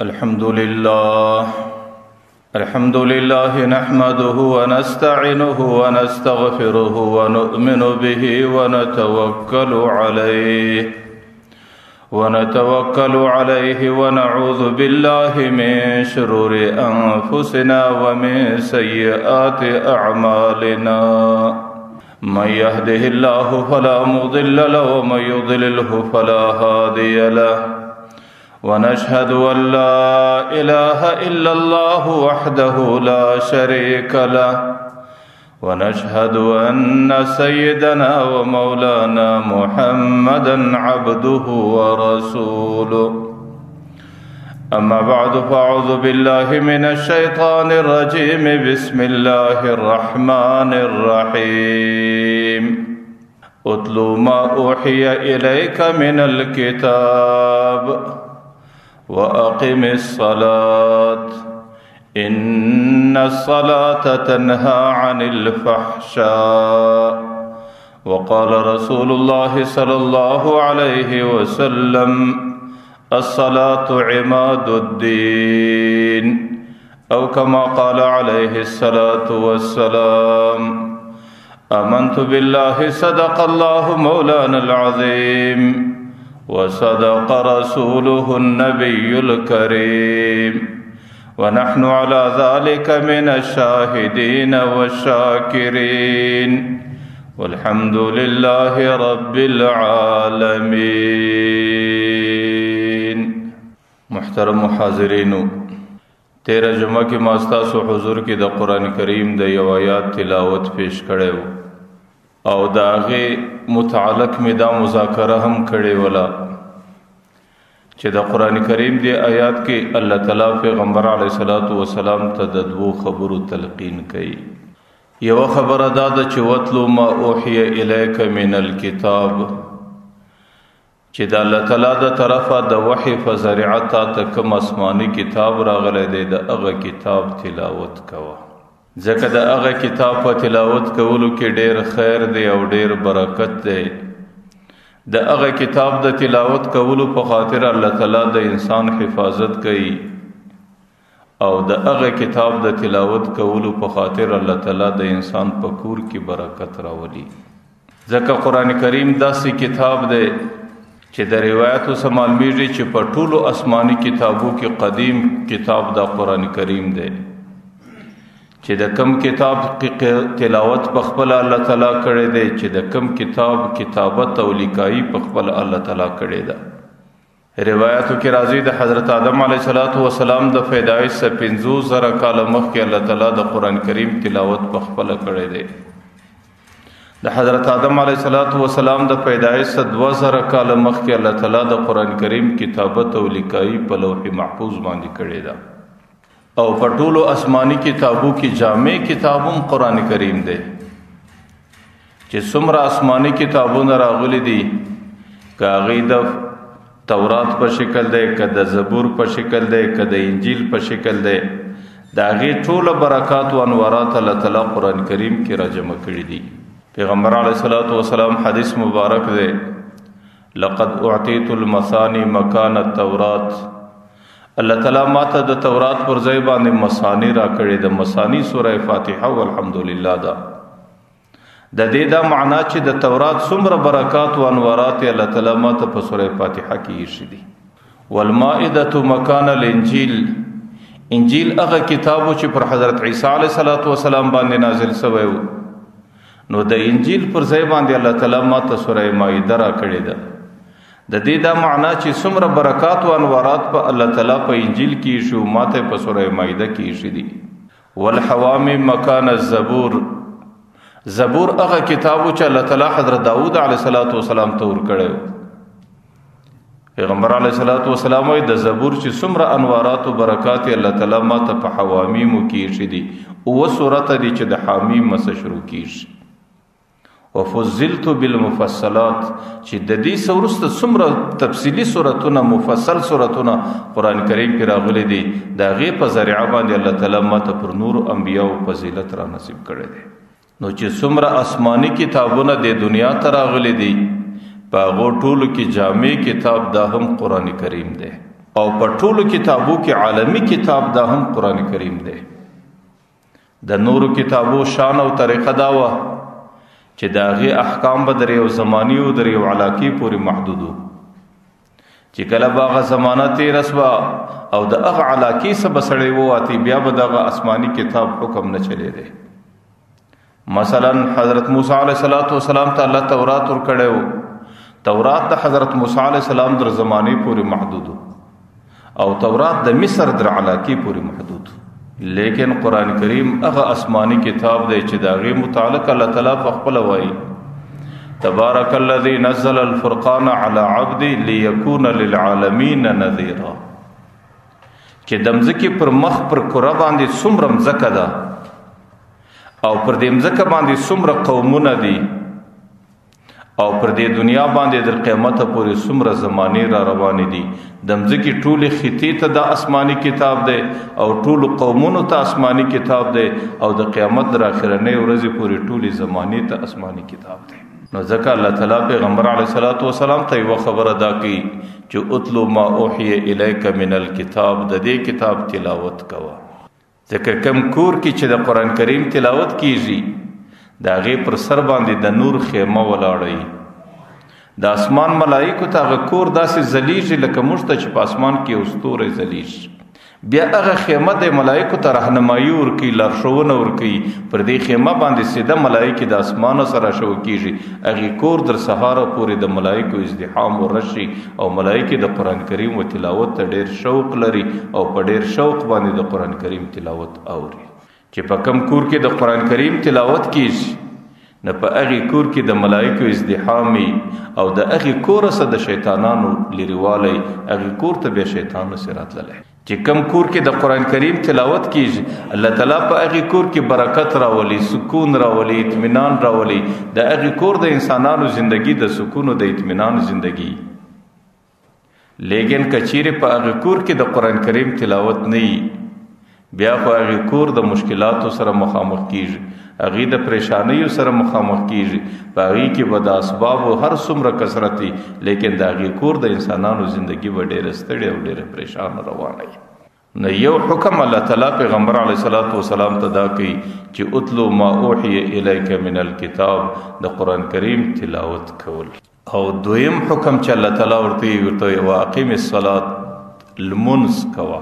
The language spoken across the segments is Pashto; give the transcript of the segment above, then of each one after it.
الحمد لله نحمده ونستعينه ونستغفره ونؤمن به ونتوكل عليه ونعوذ بالله من شرور أنفسنا ومن سيئات أعمالنا. من يهده الله فلا مضل له ومن يضلله فلا هادي له. ونشهد أن لا إله إلا الله وحده لا شريك له. ونشهد أن سيدنا ومولانا محمدا عبده ورسوله. أما بعد فأعوذ بالله من الشيطان الرجيم. بسم الله الرحمن الرحيم. اتل ما أوحي إليك من الكتاب وأقم الصلاة إن الصلاة تنهى عن الفحشاء. وقال رسول الله صلى الله عليه وسلم الصلاة عماد الدين، أو كما قال عليه الصلاة والسلام. آمنت بالله صدق الله مولانا العظيم وصدق رسوله النبي الكريم، ونحن على ذلك من الشاهدين والشاكرين، والحمد لله رب العالمين. محترم حاضرین، 13 جمعہ کی ماستاسو حضور کی دا قرآن کریم دا یو آیات تلاوت پیش کڑے ہو او دا آغی متعلق میں دا مذاکرہ ہم کھڑے ولا چہ دا قرآن کریم دی آیات کی اللہ تعالیٰ پیغمبر علیہ السلام تا دو خبر تلقین کئی. یو خبر دادا چہ وَاتْلُ مَا أُوحِيَ إِلَيْكَ مِنَ الْكِتَابِ، چہ دا اللہ تعالیٰ دا طرفا دا وحی فزرعتا تا کم اسمانی کتاب راغلے دے دا اغا کتاب تلاوت کوا. ځکه د هغه کتاب په تلاوت کولو کې ډېر خیر دی او ډېر برکت دی. د هغه کتاب د تلاوت کولو په خاطر الله تعالی د انسان حفاظت کوي او د هغه کتاب د تلاوت کولو په خاطر الله تعالی د انسان په کور کې برکت راولي. ځکه قرآن کریم داسې کتاب دی چې د روایتو سره معلومیږي چې په ټولو آسماني کتابو کې قدیم کتاب د قرآن کریم دی، چې د کم کتاب تلاوت په خپل الله تعالی کړی دی، چې د کم کتاب کتابت او لیکایي په خپل الله تعالی کړی ده. روایتو کې راځي د حضرت آدم علیه السلام د پیدایش څخه 50,000 کال مخکې الله تعالی د قرآن کریم تلاوت په خپل کړی دی. د حضرت آدم علیه السلام د پیدایش څخه 2000 کال مخکې الله تعالی د قرآن کریم کتابت او لیکایي په لوح محفوظ باندې کړی ده. او پر ټولو آسمانی کتابو کی جامع کتابم قرآن کریم دے، چې څومره آسمانی کتابونه راغلي دي، که هغې د تورات په شکل دی، که د زبور په شکل دی، که د انجیل په شکل دی، د هغې ټوله برکات و انوارات الله تعالی قرآن کریم کې راجمع کړي دي. پیغمبر علیه السلام حدیث مبارک دی، لقد اعطیت المثانی مکان التورات، اللہ تعالیٰ ماتا د تورات پر ځای باندې مثانی را کړی. د مثانی سوره فاتحه او الحمدلله دا د دې دا معنا چې د تورات څومره برکات او انوارات الله تعالی ماته په سوره فاتحه کې ایښي دي. والمائده مکان الانجیل، انجیل هغه کتابو چې پر حضرت عیسی علیه السلام باندې نازل شوی و، نو د انجیل پر ځای باندې الله تعالی ماته سوره مائده را کړی ده. د دې دا معنا چې څومره برکات او انوارات په الله تعالی په انجیل کې شو، ماته په سوره مائده کې شي دي. والحوامیم مکان الزبور، زبور هغه کتابو چې الله تعالی حضرت داود علیه السلام ته ورکړی. پیغمبر علیه السلام وایي د زبور چې څومره انوارات او برکات الله تعالی ماته په حوامیمو کې شي دي. او سورته دي چې د حامیم مسه شروع کیږي. وفضلت بالمفصلات، چې د دې سورسته څومره تفصیلی سورتونه مفصل سورتونه قرآن کریم کې راغلي دي، د هغې په ذریعه باندې الله تعالی ماته پر نور انبیاء فضیلت را نصیب کړی دی. نو چې څومره آسمانی کتابونه د دنیا ته راغلي دي، په هغو ټولو کې جامع کتاب دا هم قرآن کریم دی. او په ټولو کتابو کې عالمی کتاب دا هم قرآن کریم دی. د نورو کتابو شان او طریقه دا وه چې د هغې احکام به در یو زماني او در یو علاقې پورې محدود وو، چې کله به هغه زمانه تېره سوه او د هغه علاقې څه به سړی وواتي بیا به دغه آسماني کتاب حکم نه چلېدی. مثلا حضرت موسی علیه السلام ته الله تورات ورکړی و. تورات د حضرت موسی علیه السلام در زمانې پورې محدود و او تورات د مصر در علاقې پورې محدود. لیکن قرآن کریم هغه آسمانی کتاب دی چې د هغې متعلق الله تعالی په خپله وایي تبارک الذی نزل الفرقان علی عبدی لیکون للعالمین نذیرا، چې د مځکې پر مخ پر کره باندې څومره مځکه ده او پر دې مځکه باندې څومره قومونه دي او پر دې دنیا باندې در قیامت پورې څومره زمانې را روانې دي، د مځکې ټولې خطې ته دا آسماني کتاب دی او ټولو قومونو ته آسماني کتاب دی او د قیامت در آخرنۍ ورځې پورې ټولې زمانې ته آسماني کتاب دی. نو ځکه الله تعالی پیغمبر علیه السلام ته یوه خبره دا کوي چې اتلو ما اوحی الیک من الکتاب، د دې کتاب تلاوت کوه. ځکه کم کور کې چې د قرآن کریم تلاوت کیږي د هغې پر سر باندې د نور خیمه ولاړی، د اسمان ملایکو ته هغه کور داسې ځلیږي لکه موږ ته چې په اسمان کې یو ستوری ځلیږي. بیا هغه خیمه د ملایکو ته رهنمایي ورکوي، لارښوونه ورکوي. پر دې خیمه باندې سیده ملایکې د اسمانه سره شو کیږي. هغې کور در سهاره پورې د ملایکو ازدحام ورشي او ملایکې د قرآن کریم و تلاوت ته ډېر شوق لري او په ډېر شوق باندې د قرآن کریم تلاوت اوري. چې په کم کور کې د قرآن کریم تلاوت کیږي نه په هغې کور کې د ملایکو ازدحامي او د هغې کور څخه د شیطانانو لرېوالی، هغې کور ته بیا شیطان نسي راتللی. چې کم کور کې د قرآن کریم تلاوت کیږي الله تعالی په هغې کور کې برکت راولي، سکون راولي، اطمینان راولي. د هغې کور د انسانانو زندگی د سکون او د اطمینان زندگی. لیکن که چیرې په هغې کور کې د قرآن کریم تلاوت نه وي بیا خو هغې کور د مشکلاتو سره مخامخ کیږي، هغې د پریشانیو سره مخامخ کیږي. په هغې کې به د اسبابو هر څومره کثرت وي لیکن د هغې کور د انسانانو زندگی به ډېره ستړې او ډېره پریشانه روانه وي. نو یو حکم الله تعالی پیغمبر علیه السلام ته دا کوي چې اتلو ما اوحی الیک من الکتاب، د قرآن کریم تلاوت کول. او دویم حکم چې الله تعالی ورته واقیم الصلاة، لمونځ کوه.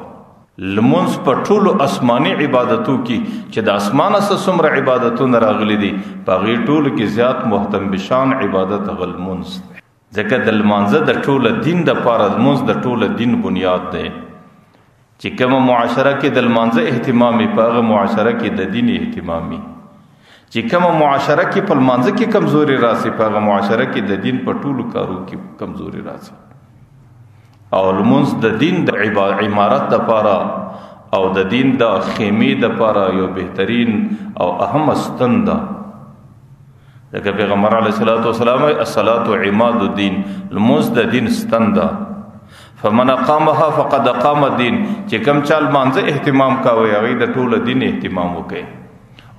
لمونځ په ټولو آسماني عبادتو کې چې د اسمانه څخه څومره عبادتونه راغلي دي په هغې ټولو کې زیات محتم بشان عبادت هغه لمونځ دی. ځکه د لمانځه د ټوله دین دپاره لمونځ د ټوله دین بنیاد دی. چې کومه معاشره کې د لمانځه اهتمام وي په هغه معاشره کې د دین اهتمام وي. چې کومه معاشره کې په لمانځه کې کمزوري راسي په هغه معاشره کې د دین په ټولو کارو کې کمزوري راسي. او لمونځ د دین د عمارت دپاره او د دین د خیمې دپاره یو بهترین او اهم ستن ده. ځکه پیغمبر علیه السلام وایي الصلاة عماد الدین، لمونځ د دین ستن ده. فمن اقامها فقد اقام الدین، چې کوم چا لمانځه اهتمام کوي هغې د ټوله دین اهتمام وکړي.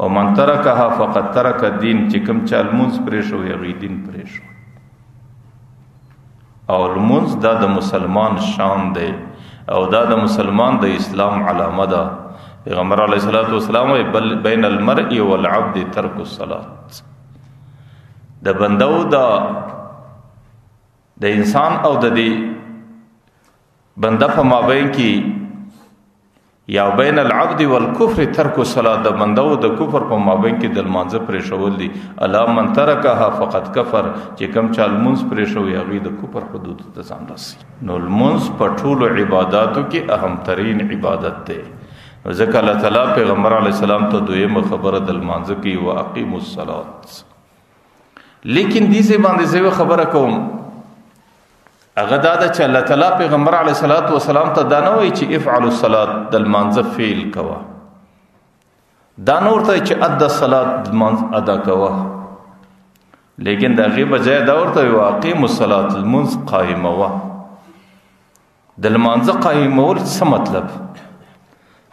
او من ترکها فقد ترک الدین، چې کوم چا لمونځ پرېښوي هغې دین پرېښوي. او لمونځ دا د مسلمان شان دی او دا د مسلمان د اسلام علامه ده. پیغمبر علیه السلام وایي بین المرء والعبد ترک الصلاة، د بندو د انسان او د دې بنده په مابین کې یا بین العبد والکفر ترک الصلاة، د بندو د کفر په مابین کې د لمانځه پرېښول دي. الا من ترکها فقد کفر، چې کوم چا لمونځ پرېښوي هغې د کفر حدودو ته ځان رسي. نو لمونځ په ټولو عباداتو کې اهم ترین عبادت دی. ځکه الله تعالی پیغمبر علیه السلام ته دویمه خبره د لمانځه کوي واقیموا الصلاة. لیکن دې ځای باندې زه یوه خبره کوم، هغه دا ده چې الله تعالی پیغمبر علیه السلام ته دا نه وایي چې افعلوا الصلاة، د لمانځه فعل کوه. دا نه ورته چې ادى الصلاة، لمانځ ادا کوه. لیکن د هغې بجای دا ورته وایي واقیموا الصلاة، لمونځ قایموه. د لمانځه قایمول څه مطلب؟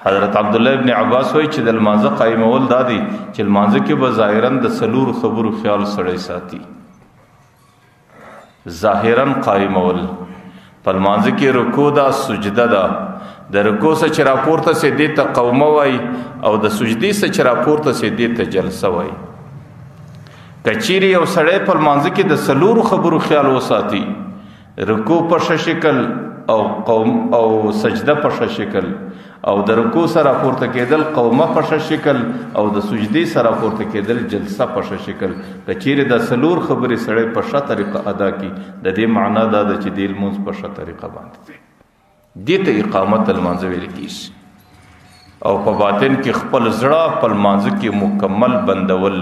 حضرت عبدالله ابن عباس وایي چې د لمانځه قایمول دا دی چې لمانځه کې به ظاهرا د څلورو خبرو خیال سړی ساتي. ظاهرا قایمول، په لمانځه کې رکوع ده، سجده ده. د رکوع څخه چې راپورته سي دې ته قومه وایي، او د سجدې څخه چې راپورته سي دې ته جلسه وایي. که چیرې یو سړی په لمانځه کې د څلورو خبرو خیال وساتي، رکوع په ښه شکل او قوم او سجده په ښه شکل، او د رکوع سره راپورته کېدل قومه په ښه شکل، او د سجدې سره راپورته کېدل جلسه په ښه شکل، که چیرې د څلور خبرې سړی په ښه طریقه ادا کړي، د دې معنا دا ده چې دې لمونځ په ښه طریقه باندې دی. دې ته اقامت المانځه ویل کېږي. او په باطن کې خپل زړه په لمانځه کې مکمل بندول،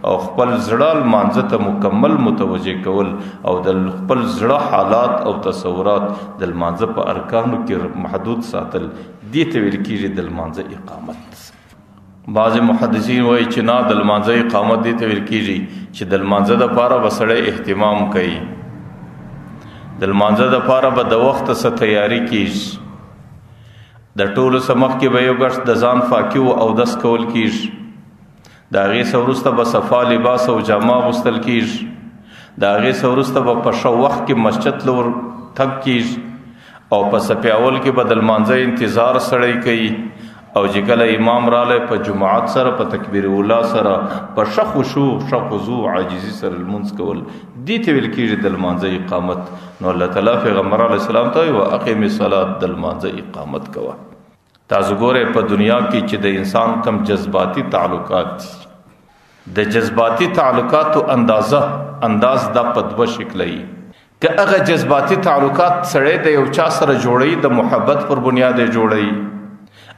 او خپل زړه لمانځه ته مکمل متوجه کول، او د خپل زړه حالات او تصورات د لمانځه په ارکانو کې محدود ساتل، دې ته ویل کېږي د لمانځه اقامت. بعض محدثین وایي چې نه، د لمانځه اقامت دې ته ویل کېږي چې د لمانځه دپاره به سړی اهتمام کوي، د لمانځه دپاره به د وخت څخه تیاری کېږي، د ټولو څه مخکې به یو ګټ د ځان پاکي او اودس کول کېږي، د هغې څه وروسته به صفا لباس او جامه اغوستل کېږي، د هغې څه وروسته به په ښه وخت کې مسجد له تګ کېږي، او په صفیاول کې به د لمانځه انتظار سړی کوي، او چې کله امام رالی په جماعت سره په تکبیر اولا سره په ښه خشوع ښه خضوع عاجزي سره لمونځ کول، دې ته ویل کېږي د لمانځه اقامت. نو الله تعالی پیغمبر علیه السلام ته وایي واقیم الصلاة، د لمانځه اقامت کوه. تاسو ګورئ په دنیا کې چې د انسان کم جذباتي تعلقات دي، د جذباتي تعلقاتو انداز دا په دوه شکله وي. که هغه جذباتي تعلقات سړی د یو چا سره جوړوي د محبت پر بنیاد یې جوړوي،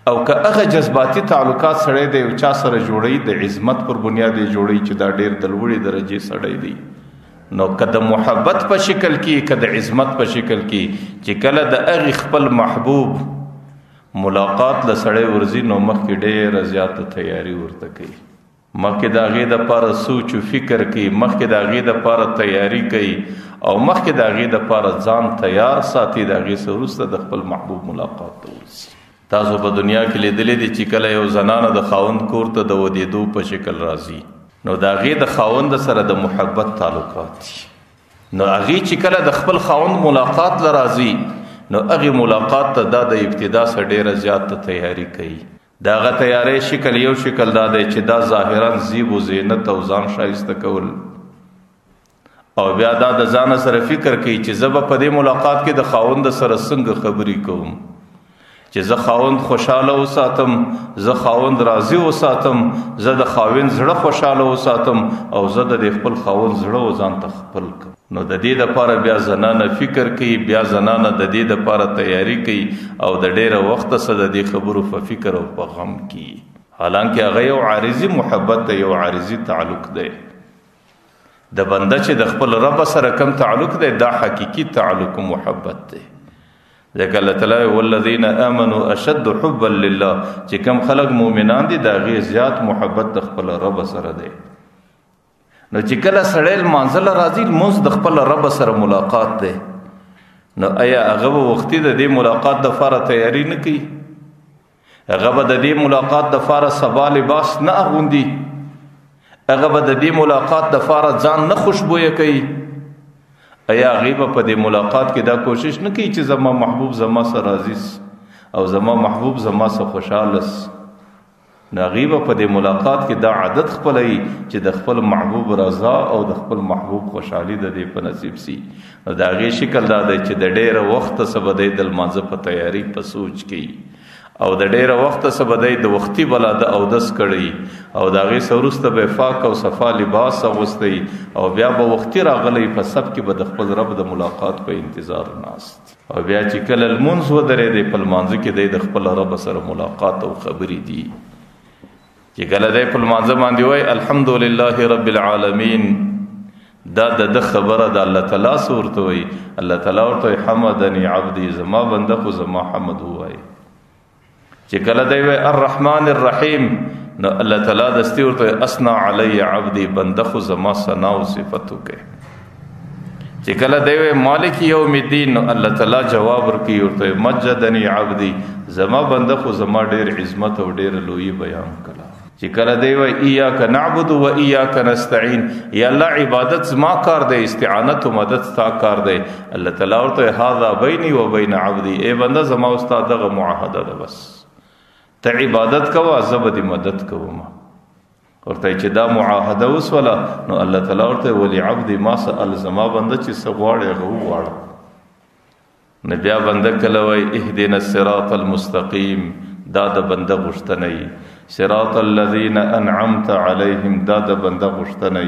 او که هغه جذباتي تعلقات سړی د یو چا سره جوړوي د عظمت پر بنیاد یې جوړوي چې دا ډېر د لوړې درجې سړی دی. نو که د محبت په شکل کې، که د عظمت په شکل کې، چې کله د هغې خپل محبوب ملاقات له سړی ورځي، نو مخکې ډېره زیاته تیاری ورته کوي، مخکې د هغې دپاره سوچ و فکر کوي، مخکې د هغې دپاره تیاری کوي، او مخکې د هغې دپاره ځان تیار ساتي د هغې څه وروسته د خپل محبوب ملاقات ته ورځي. تاسو په دنیا کې لیدلی دي چې کله یو زنانه د خاوند کور ته د ودېدو په شکل راځي، نو د هغې د خاوند سره د محبت تعلقات دي. نو هغې چې کله د خپل خاوند ملاقات له راځي، نو هغې ملاقات ته دا د ابتدا سره ډېره زیاته تیاری کوي. د هغه تیاری شکل یو شکل دا دی چې دا ظاهرا زیب و زینت او ځان ښایسته کول، او بیا دا د ځانه سره فکر کوي چې زه به په دې ملاقات کې د خاوند سره څنګه خبرې کوم، چې زه خاوند خوشحاله وساتم، زه خاوند راضي وساتم، زه د خاوند زړه خوشحاله وساتم، او زه د خپل خاوند زړه ځان ته خپل کړم. نو د دې دپاره بیا زنانه فکر کوي، بیا زنانه د دې دپاره تیاری کوي، او د ډېره وخته څه د دې خبرو په فکر او په غم کې، حالانکه هغه یو عارضي محبت دی، یو عارضي تعلق دی. د بنده چې د خپل رب سره کم تعلق دی، دا حقیقي تعلق محبت دی. ځکه الله تعالی والذین آمنوا اشد حبا لله، چې کم خلق مؤمنان دي د هغې زیات محبت د خپل رب سره دی. نو چې کله سړی لمانځه له راځي، لمونځ د خپل رب سره ملاقات دی، نو آیا هغه به وختي د دې ملاقات دپاره تیاری نه کوي؟ هغه به د دې ملاقات دپاره سبا لباس نه اغوندي؟ هغه به د دې ملاقات دپاره ځان نه خوشبویه کوي؟ آیا هغې به په دې ملاقات کې دا کوشش نه کوي چې زما محبوب زما سره راضي او زما محبوب زما سره خوشحاله سي؟ نو هغې به په دې ملاقات کې دا عادت خپلوي چې د خپل محبوب رضا او د خپل محبوب خوشحالي د دې په نصیب سي. نو د هغې شکل دا دی چې د ډېره وخته څه به دی د لمانځه په تیاری په سوچ کوي، او د ډېره وخته څه به دی د وختي بلا د اودس کړی، او د هغې څه وروسته به پاک او صفا لباس اغوستی، او بیا به وختي راغلی په صف کې به د خپل رب د ملاقات په انتظار ناست، او بیا چې کله لمونځ ودرېدی په لمانځه کې دی د خپل رب سره ملاقات او خبرې دي. چې کله دی په لمانځه باندې وایي الحمدلله رب العالمین، دا د خبره د الله تعالی څه ورته وایي، الله تعالی ورته وایي حمدنی عبدي، زما بنده خو زما حمد ووایي. چې کله دی وایي الرحمن الرحیم، نو الله تعالی دستی ورته وایي اثنا علی عبدي، بنده خو زما ثنا او صفت وکړي. چې کله دی وایي مالک یوم الدین، نو الله تعالی جواب ورکوي ورته وایي مجدنی عبدي، زما بنده خو زما ډېر عظمت او ډېر لویي بیان کړه. چې کله دی وای ایاک نعبد و ایاک نستعين، یا الله عبادت زما کار دی، استعانت و مدد تا کار دی. الله تعالی ورته هذا بیني و بین عبدي، ای بنده زما استاد دغه معاهده ده، بس ته عبادت کوه زبد مدد کوم. ورته چې دا معاهده وسوله نو الله تعالی ورته ولی عبدي ما سأل، زما بنده چې څه غواړي هغه وغواړه. نو بیا بنده کله وای اهدنا الصراط المستقيم، دا د بنده غوښتنه، صراط الذين انعمت عليهم، دا د بنده غوښتنه،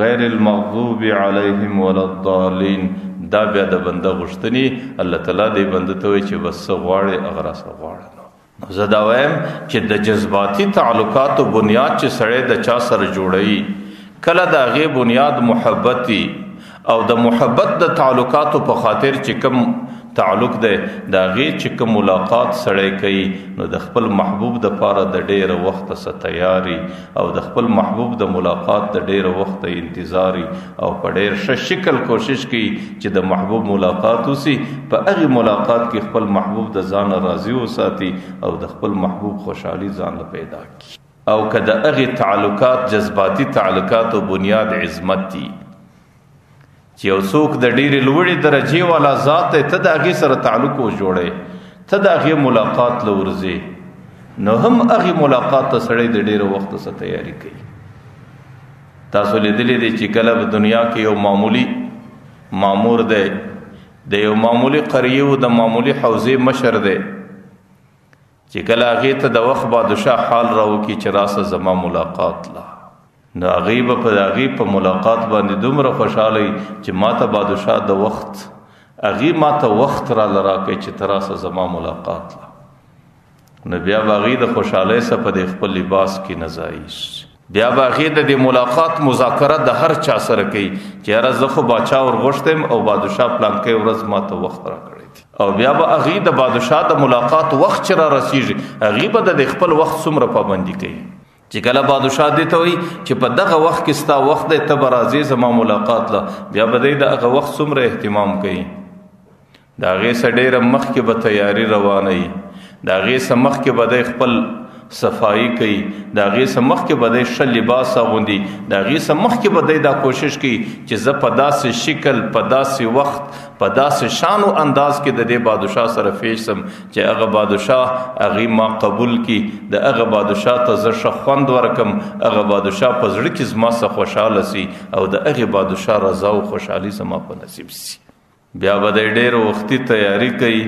غیر المغضوب عليهم ولا الضالين، دا بیا د بنده غوښتنه. الله تعالی دې بنده ته وایي چې بس غواړي هغه را غواړي. زه دا وایم چې د جذباتي تعلقاتو بنیاد چې سړی د چا سره جوړوي، کله د هغې بنیاد محبتي او د محبت د تعلقاتو په خاطر چې کوم تعلق دی د هغې چې کوم ملاقات سړی کوي نو د خپل محبوب د پاره د ډېره وخته څه تیاري او د خپل محبوب د ملاقات د ډېره وخته انتظاري او په ډېر ښه شکل کوشش کوي چې د محبوب ملاقات وسي. په هغې ملاقات کې خپل محبوب د ځان راضي وساتي او د خپل محبوب خوشحالي ځان له پیدا کړي. او که د هغې تعلقات جذباتي تعلقات او بنیاد عظمت دي چې یو څوک د ډېرې لوړې درجې والا ذات دی، ته د هغې سره تعلق وجوړی، ته د هغې ملاقات له ورځې نو هم هغې ملاقات ته سړی د ډېره وخته څه تیاري کوي. تاسو لیدلی دی چې کله په دنیا کې یو معمولی مامور دی، د یو معمولی قریه و د معمولی حوزې مشر دی، چې کله هغې ته د وخت بادشاه حال راوکړي چې راسه زما ملاقات لا، نو هغې به په هغې په ملاقات باندې دومره خوشحاله چې ما ته بادشاه د وخت هغې ما ته وخت راله راکړئ چې ته راسه زما ملاقات لا. نو بیا به هغې د خوشحالۍ څخه په دې خپل لباس کې نه ځایي، بیا به هغې د دې ملاقات مذاکره د هر چا سره کوي چې یاره زه خو باچا ورغوښتم او بادشاه پلانکۍ ورځ ما ته وخت راکړی دی. او بیا به هغې د بادشاه د ملاقات وخت چې را رسیږي هغې به د خپل وخت څومره پابندي کوي چې کله بادشاه دې ته وایي چې په دغه وخت کې ستا وخت دی ته به راځې زما ملاقات له، بیا به دی د هغه وخت څومره اهتمام کوي، د هغې څه ډېره مخکې به تیاري روانه وي، د هغې څه مخکې به دی خپل صفایي کوي، د هغې څه مخکې به دی ښه لباس اغوندي، د هغې څه مخکې به دی دا کوشش کوي چې زه په داسې شکل په داسې وخت په داسې شان و انداز کې د دې بادشاه سره پیش سم چې هغه بادشاه هغې ما قبول کړي، د هغه بادشاه ته زه ښه خوند ورکم، هغه بادشاه په زړه کې زما څخه خوشحاله سي او د هغې بادشاه رضا او خوشحالي زما په نصیب سي. بیا به دی ډېر وختي تیاری کوي،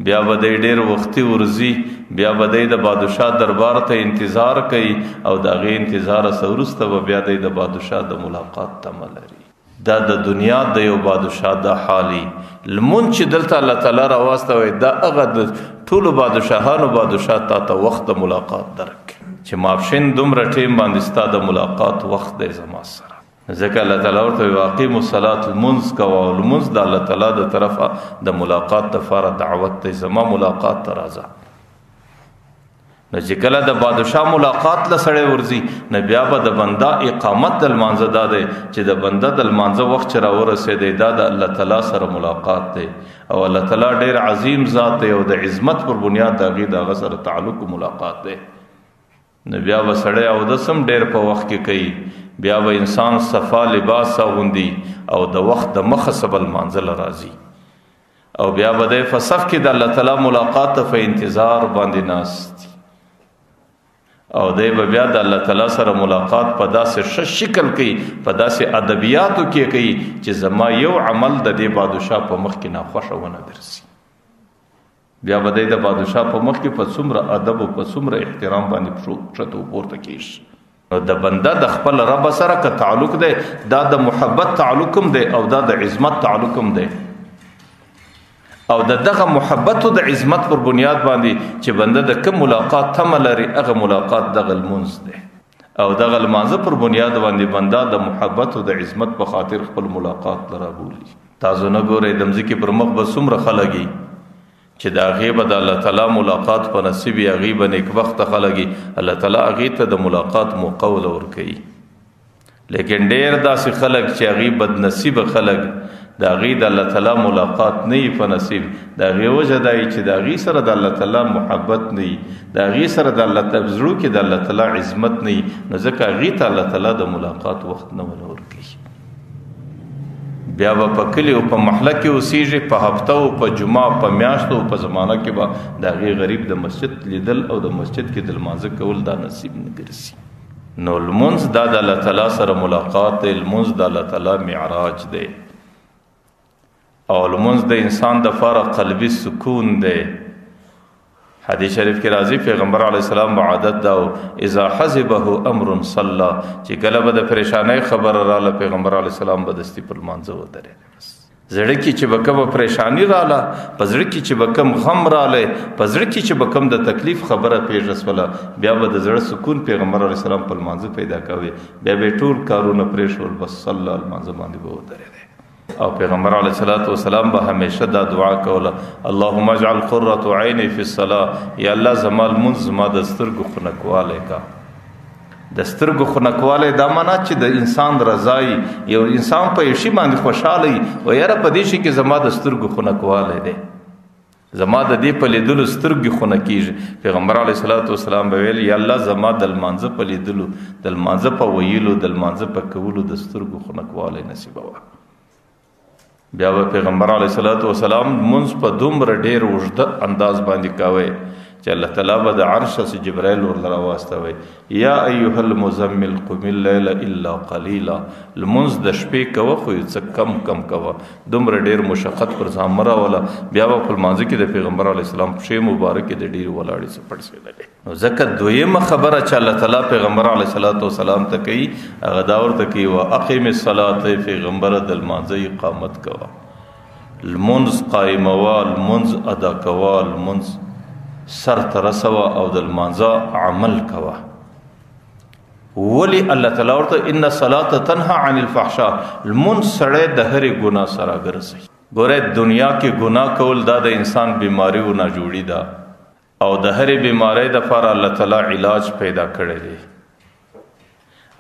بیا به دی ډېر وختي ورځي، بیا به دی د بادشاه دربار ته انتظار کوي او د هغې انتظاره څه وروسته به بیا دی د بادشاه د ملاقات تمه لري. دا د دنیا د یو بادشاه دا حالي لمونځ چې دلته الله تعالی راواستوي دا هغه د ټولو بادشاهانو بادشاه تا ته وخت د ملاقات درکړي چې ماپښین دومره ټیم باندې ستا د ملاقات وخت دی زما سره. ځکه الله تعالی ورته واقیموا الصلاة لمونځ کوه او لمونځ د الله تعالی د طرفه د ملاقات دپاره دعوت دی، زما ملاقات ته راځه. نو چې کله د بادشاه ملاقات له سړی ورځي نو بیا به د بنده اقامت د لمانځه دا دی چې د بنده د لمانځه وخت چې راورسېدی دا د الله تعالی سره ملاقات دی او الله تعالی ډېر عظیم ذات دی او د عظمت پر بنیاد د هغې د هغه سره تعلق و ملاقات دی. نو بیا به سړی اودس هم ډېر په وخت کې کوي، بیا به انسان صفا لباس اغوندي او د وخت د مخه سبه لمانځه له راځي او بیا به دی په صف کې د الله تعالی ملاقات ته په انتظار باندې ناست او دی به بیا د الله تعالی سره ملاقات په داسې ښه شکل کوي، په داسې ادبیاتو کې کوي چې زما یو عمل د دې بادشاه په مخ کې ناخوښه ونه درسي. بیا به دی د بادشاه په مخ کې په څومره ادب او په څومره احترام باندې ښکته پورته کېږي. نو د بنده د خپل رب سره که تعلق دی دا د محبت تعلق هم دی او دا د عظمت تعلق هم دی او د دغه محبت او د عظمت پر بنیاد باندې چې بنده د کوم ملاقات تمه لري هغه ملاقات دغه لمونځ دی او دغه لمانځه پر بنیاد باندې بنده د محبت او د عظمت په خاطر خپل ملاقات لره بولي. تاسو نه ګورئ د مځکې پر مخ به څومره خلک چې د هغې به د الله تعالی ملاقات په نصیب وي، هغې به نیکبخته خلک وي، الله تعالی هغې ته د ملاقات موقع ورکوي. لیکن ډېر داسې خلک چې هغې بدنصیبه خلک د هغې د الله تعالی ملاقات نه وي په نصیب، د هغې وجه دا وي چې د هغې سره د الله تعالی محبت نه وي، د هغې سره د الله تعالی زړه کې د الله تعالی عظمت نه وي، نو ځکه هغې ته الله تعالی د ملاقات وخت نه ولا ورکوي. بیا به په کلي او په محله کې اوسېږي، په هفته او په جمعه په میاشتو او په زمانه کې به د هغې غریب د مسجد لیدل او د مسجد کې د لمانځه کول دا نصیب نه ګرځي. نو لمونځ دا د الله تعالی سره ملاقات دی، لمونځ د الله تعالی معراج دی، او لمونځ د انسان د لپاره قلبي سکون دی. حدیث شریف کې راځي پیغمبر علیه السلام عادت دا اذا حزبه امر صلى، چې کله به د پریشانۍ خبر رااله پیغمبر علیه السلام به دستی پر لمانځه ودرېږي. بس زړه کې چې به کومه پریشانی رااله، په زړه کې چې به کوم غم رااله، په زړه کې چې به کوم د تکلیف خبره پیښ رسوله، بیا به د زړه سکون پیغمبر علیه السلام په لمانځه پیدا کوي، بیا به ټول کارونه پرېښول، بس صلی لمانځه باندې به ودرېږي. او پیغمبر علیه الصلاۃ والسلام به همیشه دا دعا کوله، اللهم اجعل قرة عینی فی الصلاة، یا الله زما لمونځ زما د سترګو خنکوالی کا. د سترګو خنکوالی دا معنا چې د انسان رضای، یو انسان په یو شي باندې خوشحاله وي و یاره په دې شي کې زما د سترګو خنکوالی دی، زما د دې په لیدلو سترګې خونه کېږي. پیغمبر علیه الصلاۃ والسلام به ویل یا الله زما د لمانځه په لیدلو، د لمانځه په ویلو، د لمانځه په کولو د سترګو خنکوالی نصیبوه. بیا به پیغمبر علیه الصلاۃ والسلام منځ په دومره ډېر اوږده انداز باندې کوي چې الله تعالی به د عرش څخه جبرائیل ورله راواستوي، یا ایها المزمل قم اللیل الا قلیلا، لمونځ د شپې کوه خو څه کم کم کوه، دومره ډېر مشقت پر ځان مه راوله. بیا به په لمانځه کې د پیغمبر علیه السلام پښې مبارکې د ډېرې ولاړې څه پړسېدلې. نو ځکه دویمه خبره چې الله تعالی پیغمبر علیه الصلاۃ والسلام ته کوي هغه دا ورته کوي واقم الصلاة، پیغمبر د لمانځه اقامت کوه، لمونځ قایموه، لمونځ ادا کوه، لمونځ سر ته رسوه او د لمانځه عمل کوه. ولی الله تعالی ورته ان الصلاة تنهى عن الفحشاء، لمونځ سړی د هرې ګناه سره ګرځوي. ګوره دنیا کې ګناه کول دا د انسان بیماریو نه جوړي ده، او د هرې بیماری دپاره الله تعالی علاج پیدا کړی دی،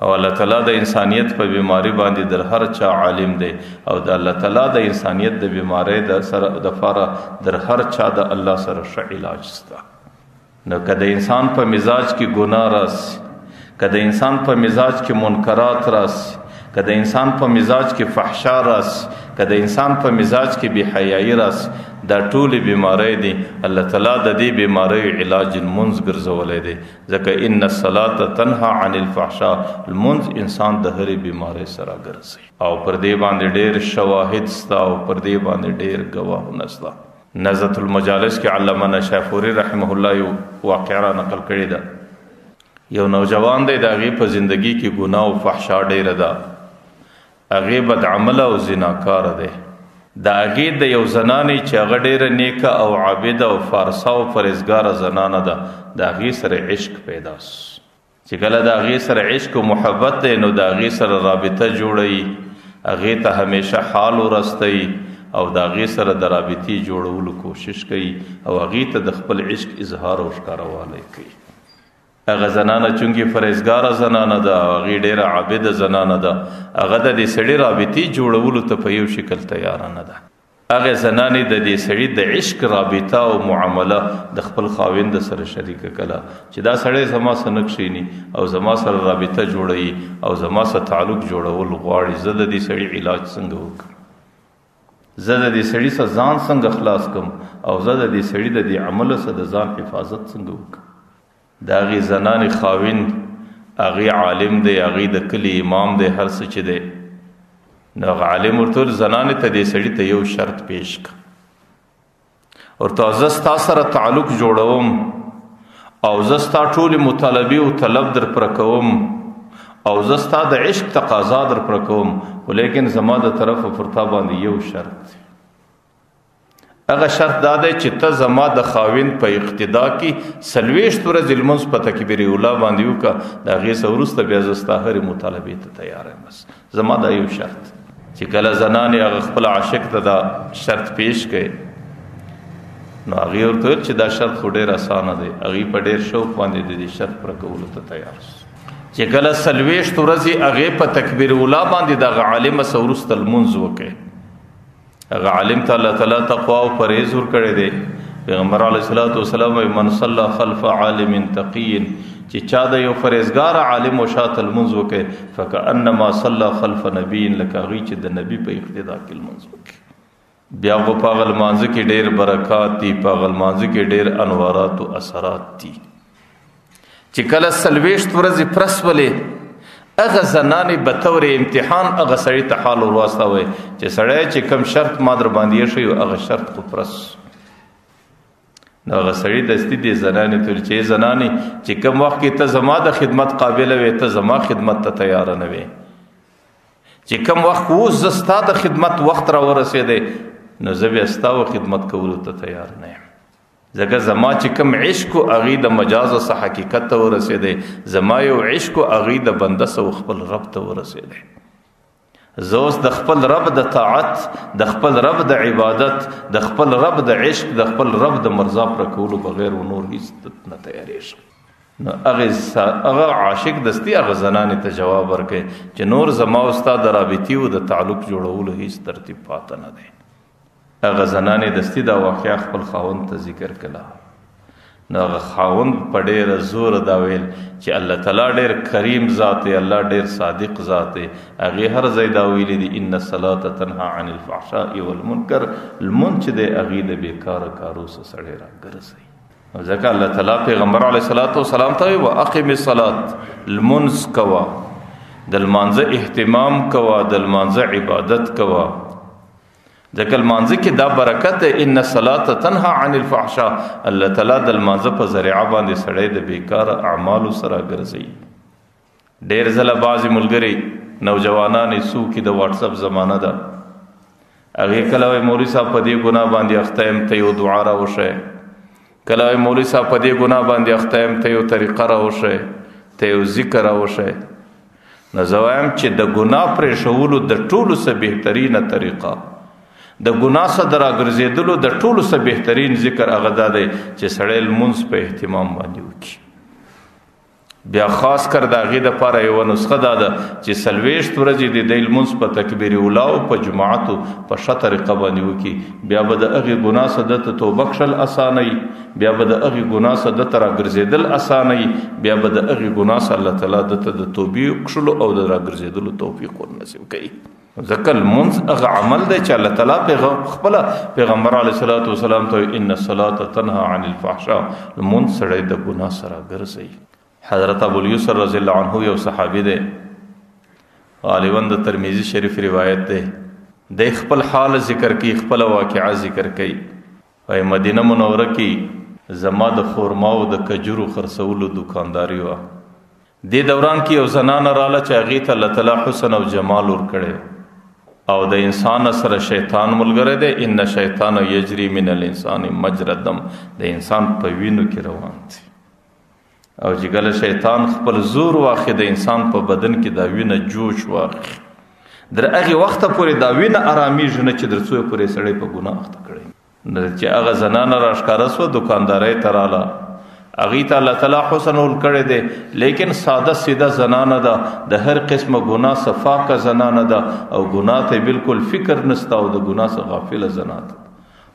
او الله تعالی د انسانیت په بیماری باندې در هر چا عالم دی، او د الله تعالی د انسانیت د بیماری دپاره در هر چا د الله سره ښه علاج شته. نو که د انسان په مزاج کې ګناه راسي، که د انسان په مزاج کې منکرات راسي، که د انسان په مزاج کې فحشا راسي، که د انسان په مزاج کې بې حیایي راسي، دا ټولې بیماری دي. الله تعالی د دې بیماریو علاج لمونځ ګرځولی دی، ځکه ان الصلاة تنهى عن الفحشاء، لمونځ انسان د هرې بیماری سره ګرځوي. او پر دې باندې ډېر شواهد سته، او پر دې باندې ډېر ګواهونه سته. نزهة المجالس کې علامه نشاپوري رحمه الله یو واقعه را نقل کړې ده. یو نوجوان دی، د هغې په زندګي کې ګناه او فحشا ډېره ده، هغې بد عمله او زناکاره دی. د هغې د یو زنانې چې هغه ډېره نیکه او عابده او فارسه او پرهیزګاره زنانه ده، د هغې سره عشق پیدا سو. چې کله د هغې سره عشق او محبت دی نو د هغې سره رابطه جوړوي، هغې ته همیشه حال ورستوي، او د هغې سره د رابطې جوړولو کوشش کوي، او هغې ته د خپل عشق اظهار او ښکاروالی کوي. هغه زنانه چونکې فرهیزګاره زنانه ده، هغې ډېره عابده زنانه ده، هغه د دې سړي رابطې جوړولو ته په یو شکل تیاره نه ده. هغې زنانې د دې سړي د عشق رابطه او معامله د خپل خاوند سره شریکه کړه چې دا سړی زما سره نه کښېني او زما سره رابطه جوړوي او زما سره تعلق جوړول غواړي، زه د دې سړي علاج څنګه وکړم، زه د دې سړي څخه ځان څنګه خلاص کړم، او زه د دې سړي د دې عمله څخه د ځان حفاظت څنګه وکړم. د هغې زنانې خاوند هغې عالم دی، هغې د کلي امام دی، هر څه چې دی. نو هغه عالم ورته ویل زنانې ته دې سړي ته یو شرط پیش کړه، ورته زه ستا سره تعلق جوړوم او زه ستا ټولې مطالبې او طلب در پوره کوم، او زه ستا د عشق تقاضا در پوره کوم، خو لیکن زما د طرفه پر تا باندې یو شرط دی. هغه شرط دا دی چې ته زما د خاوند په اقتدا کې 40 ورځې لمونځ په تکبیر اوله باندې وکړه، د هغې څه وروسته بیا زه ستا هرې مطالبې ته تیار یم. بس زما دا یو شرط. چې کله زنانې هغه خپل عاشق ته دا شرط پیش کړي نو هغې ورته ویل چې دا شرط خو ډېر اسانه دی. هغې په ډېر شوق باندې د دې شرط پوره کولو ته تیار شو. چې کله 40 ورځې هغې په تکبیر اوله باندې دغه عالمه څه وروسته لمونځ وکړي هغه عالم ته الله تعالی تقوا او پرهیز ورکړی دی. پیغمبر علیه الصلاۃ والسلام من صلى خلف عالم تقی، چې چا د یو فرهیزګار عالم او شاته لمونځ وکړي فکأنما صلى خلف نبی، لکه هغوی چې د نبی په اقتدا کې لمونځ وکړي. بیا خو په هغه لمانځه کې ډېر برکات دي، په هغه لمانځه کې ډېر انوارات او اثرات دي. چې کله 40 ورځې پرس ولې هغه زنانې به طور امتحان هغه سړي ته حال ورواستوي چې سړی چې کم شرط ما در باندې شي هغه شرط خو پرس نو هغه سړي دستي دي زنانې ته چې زنانې چې کم وخت کې ته زما د خدمت قابله وې ته زما خدمت ته تیار نه وې، چې کم وخت اوس زه ستا د خدمت وخت را ورسېدی نو زه بیا ستا و خدمت کولو ته تیار نه یم، ځکه زما چې کم عشق او هغې د مجاز څه حقیقت ته ورسېدی، زما یو عشق او هغې د بنده سه خپل رب ته ورسېدی. زه اوس د خپل رب د طاعت، د خپل رب د عبادت، د خپل رب د عشق، د خپل رب د مرضا پر کولو بغیر و نور هیڅ نه تیارېږم. نو هغه عاشق دستي هغه زنانې ته جواب ورکړي چې نور زما او ستا د رابطې او د تعلق جوړولو هیڅ ترتیب پاته نه دی. هغه زنانې دستي دا واقعه خپل خاوند ته ذکر کړه. نو هغه خاوند په ډېره زور دا ویل چې الله تعالی ډېر کریم ذات دی، الله ډېر صادق ذات دی. هغې هر ځای دا ویلي دي ان الصلاة تنهى عن الفحشاء والمنکر، لمونځ چې دی هغې د بېکاره کارو څخه سړی راګرځوي. ځکه الله تعالی پیغمبر علیه الصلاة والسلام ته وایي واقم الصلاة، لمونځ کوه، د لمانځه اهتمام کوه، د لمانځه عبادت کوه، ځکه لمانځه کې دا برکت دی. ان الصلاة تنهى عن الفحشاء، الله تعالی د لمانځه په ذریعه باندې سړی د بیکاره اعمالو سره ګرځوي. ډېر ځله بعضې ملګري نوجوانان څو کې د واټساپ زمانه ده، هغې کله وایي مولوي صاحب په دې ګناه باندې اخته یم ته یو دعا راوښی، کله وایي مولوي صاحب په دې ګناه باندې اخته یم ته یو طریقه راوښی، ته یو ذکر راوښی. نو زه وایم چې د ګناه پرېښولو د ټولو څه بهترینه طریقه، د ګناه څخه د راګرځېدلو د ټولو څه بهترین ذکر هغه دا دی چې سړی لمونځ په اهتمام باندې وکړي. بیا خاص کر د هغې دپاره یوه نسخه دا ده چې 40 ورځې د دی لمونځ په تکبیر اولا او په جماعتو په ښه طریقه باندې وکړي. بیا به د هغې ګناه څخه ده ته توبه کښل اسانوي، بیا به د هغې ګناه څخه ده ته راګرځېدل اسانوي، بیا به د هغې ګناه څخه الله تعالی ده ته د توبې کښلو او د راګرځېدلو توفیق ورنصیب کوي. ځکه لمونځ هغه عمل دی چې الله تعالی خپله پیغمبر علیه الصلاة والسلام ته ان الصلاة تنهى عن الفحشاء، لمونځ سړی د ګناه سره ګرځوي. حضرت ابواليسر رضی الله عنه یو صحابي دی، غالبا د ترمذي شریف روایت دی، د خپل حال ذکر کوي، خپل واقعه ذکر کوي. وایي مدینه منوره کې زما د خورما او د کجورو خرڅولو دکانداري وه. دې دوران کې یو زنانه راله چې هغې ته الله تعالی حسن او جمال ورکړی او د انسان سره شیطان ملګری دی. ان شیطان یجری من الانسان مجرى الدم، د انسان په وینو کې روان دی. او چې کله شیطان خپل زور واخلي د انسان په بدن کې دا وینه جوش واخلي، در هغې وخته پورې دا وینه ارامېږي نه چې در څو پورې سړی په ګناه اخته کړی. چې هغه زنانه راښکاره سوه دکاندارۍ ته راله، هغې ته الله تعالی حسن ورکړی دی، لیکن ساده سیده زنانه ده، د هر قسمه ګناه صفاقه زنانه ده او ګناه ته بالکل فکر نسته او د ګناه څخه غافله زنانه ده.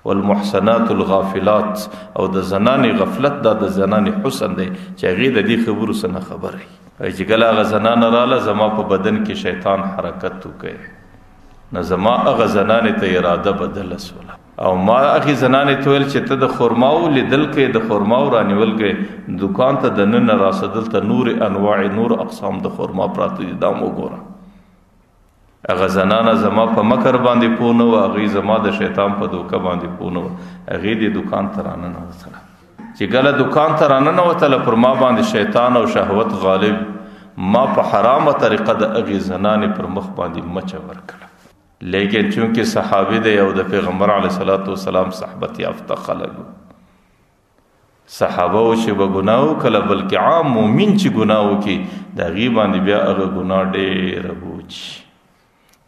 والمحسنات الغافلات، او د زنانې غفلت دا د زنانې حسن دی چې هغې د دې خبرو څه نه خبره وي. چې کله هغه زنانه راله زما په بدن کې شیطان حرکت وکړي، نو زما هغه زنانې ته اراده بدله سوله او ما هغې زنانې ته ویل چې ته د خرماو لیدل کوې، د خرماو رانیول کوې، دکان ته د ننه راسه دلته نور انواع نور اقسام د خرما پراته دي، دا م وګوره. هغه زنانه زما په مکر باندې پوه نه وه، هغې زما د شیطان په دوکه باندې پوه نه وه، هغې دې دکان ته راننوتله. چې کله دکان ته راننوتله پر ما باندې شیطان او شهوت غالب، ما په حرامه طریقه د هغې زنانې پر مخ باندې مچه ورکړه. لیکن چونکه صحابي دی او د پیغمبر علیه الصلاة والسلام صحبت یافته خلک، صحابه و چې به ګناه وکړله، بلکې عام مومن چې ګناه وکړي د هغې باندې بیا هغه ګناه ډېره بوج.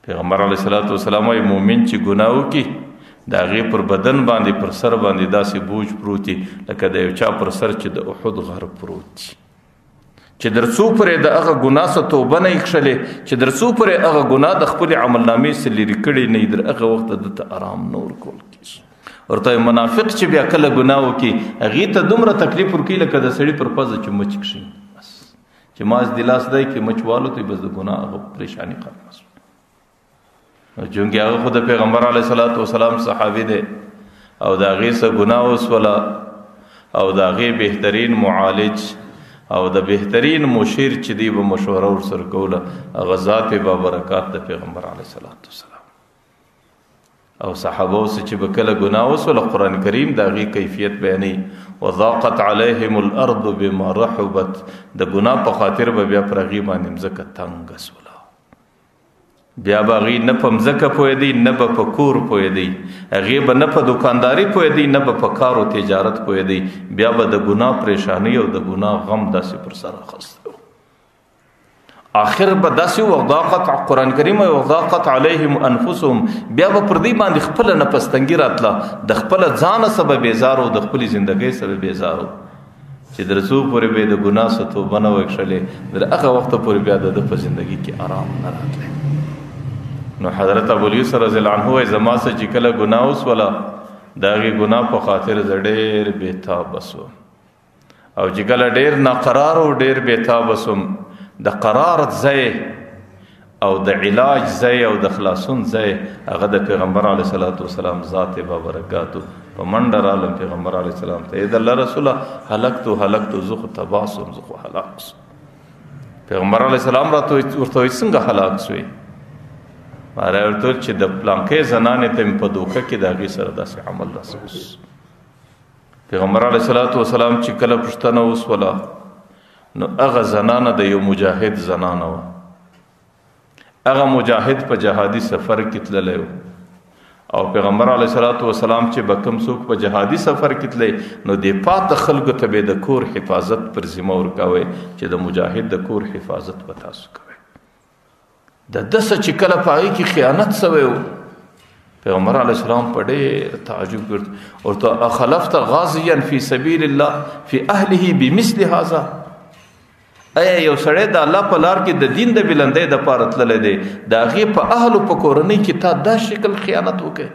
پیغمبر علیه الصلاة والسلام وایي مومن چې ګناه وکړي د هغې پر بدن باندې پر سر باندې داسې بوج پروت وي لکه د یو چا پر سر چې د احد غر پروت وي، چې درڅو پرې د هغه ګناه څخه توبه نه کړلې، چې درڅو پرې هغه ګناه د خپل عملنامې څخه لرې کړې نه، در هغه وخت دته آرام نور کول کیږي. ورته منافق چې بیا کله ګناه وکي هغې ته دومره تکلیف ورکوي لکه د سړي پر پزه چې مچ کښي، بس چې ماس د لاس دی کې مچ والوتوي، بس د ګناه هغه پریشاني ختمه شوه. چونکې هغه خو د پیغمبر علیه الصلاة والسلام صحابي دی او د هغې څه ګناه وسوله او د هغې بهترین معالج او د بهترین مشیر چې دی به مشوره ورسره کوله هغه ذات بابرکات د پیغمبر علیه الصلاة والسلام او صحابه اوس چې به کله ګناه وسوله قرآن کریم د هغې کیفیت بیانوي، وضاقت علیهم الارض بما رحبت، د ګناه په خاطر به بیا پر هغې باندې مځکه تنګه سوله، بیا به هغې نه په مځکه پوهېدی نه به په کور پوهېدی، هغې به نه په دوکانداري پوهېدی نه به په کار او تجارت پوهېدی، بیا به د ګناه پریشانی او د ګناه غم داسې پر سر اخستی و. آخر به داسې وضاقت، قرآن کریم وضاقت علیهم انفسهم، بیا به پر دې باندې خپله نفستنګي راتله، د خپله ځانه څه به بیزار و، د خپلې زندګۍ څه به بیزار و، چې در څو پورې به د ګناه څخه توبه نه وه کښلې، در هغه وخته پورې بیا د ده په زندګي کې آرام نه راتلی. نو حضرت ابواليوسف رضی الله عنه وایي زما څخه چې کله ګناه وسوله د هغې ګناه په خاطر زه ډېر بېتابه سوم، او چې کله ډېر ناقرار او ډېر بېتابه سوم، د قرار ځای او د علاج ځای او د خلاصون ځای هغه د پیغمبر علیه الصلاة والسلام ذات بابرکاتو په منډه رالم پیغمبر علیه السلام ته، د الله رسوله هلکتو زه خو تباه سوم، زه خو هلاک سوم. پیغمبر علیه السلام ورته وایي څنګه هلاک سوی؟ ماره ورته چې د پلانکې زنانې ته مې په دوکه کې د هغې سره داسې عمل راسه. پیغمبر علیه الصلاة والسلام چې کله پوښتنه وسوله نو هغه زنانه د یو مجاهد زنانه وه، هغه مجاهد په جهادي سفر کې تللی و، او پیغمبر علیه الصلاة والسلام چې به کوم څوک په جهادي سفر کې تللی نو د پاته خلکو ته به د کور حفاظت پر ذمه ورکوئ چې د مجاهد د کور حفاظت به تاسو کوئ. د ده څه چې کله په هغې کې خیانت سوی و، پیغمبر علیه السلام په ډېر تعجب کړ، ورته اخلفت غازیا فی سبیل الله فی اهله بمثل هذا، ایا یو سړی د الله په لار کې د دین د بلندۍ دپاره تللی دی، د هغې په اهلو په کورنۍ کې تا دا شکل خیانت وکړي؟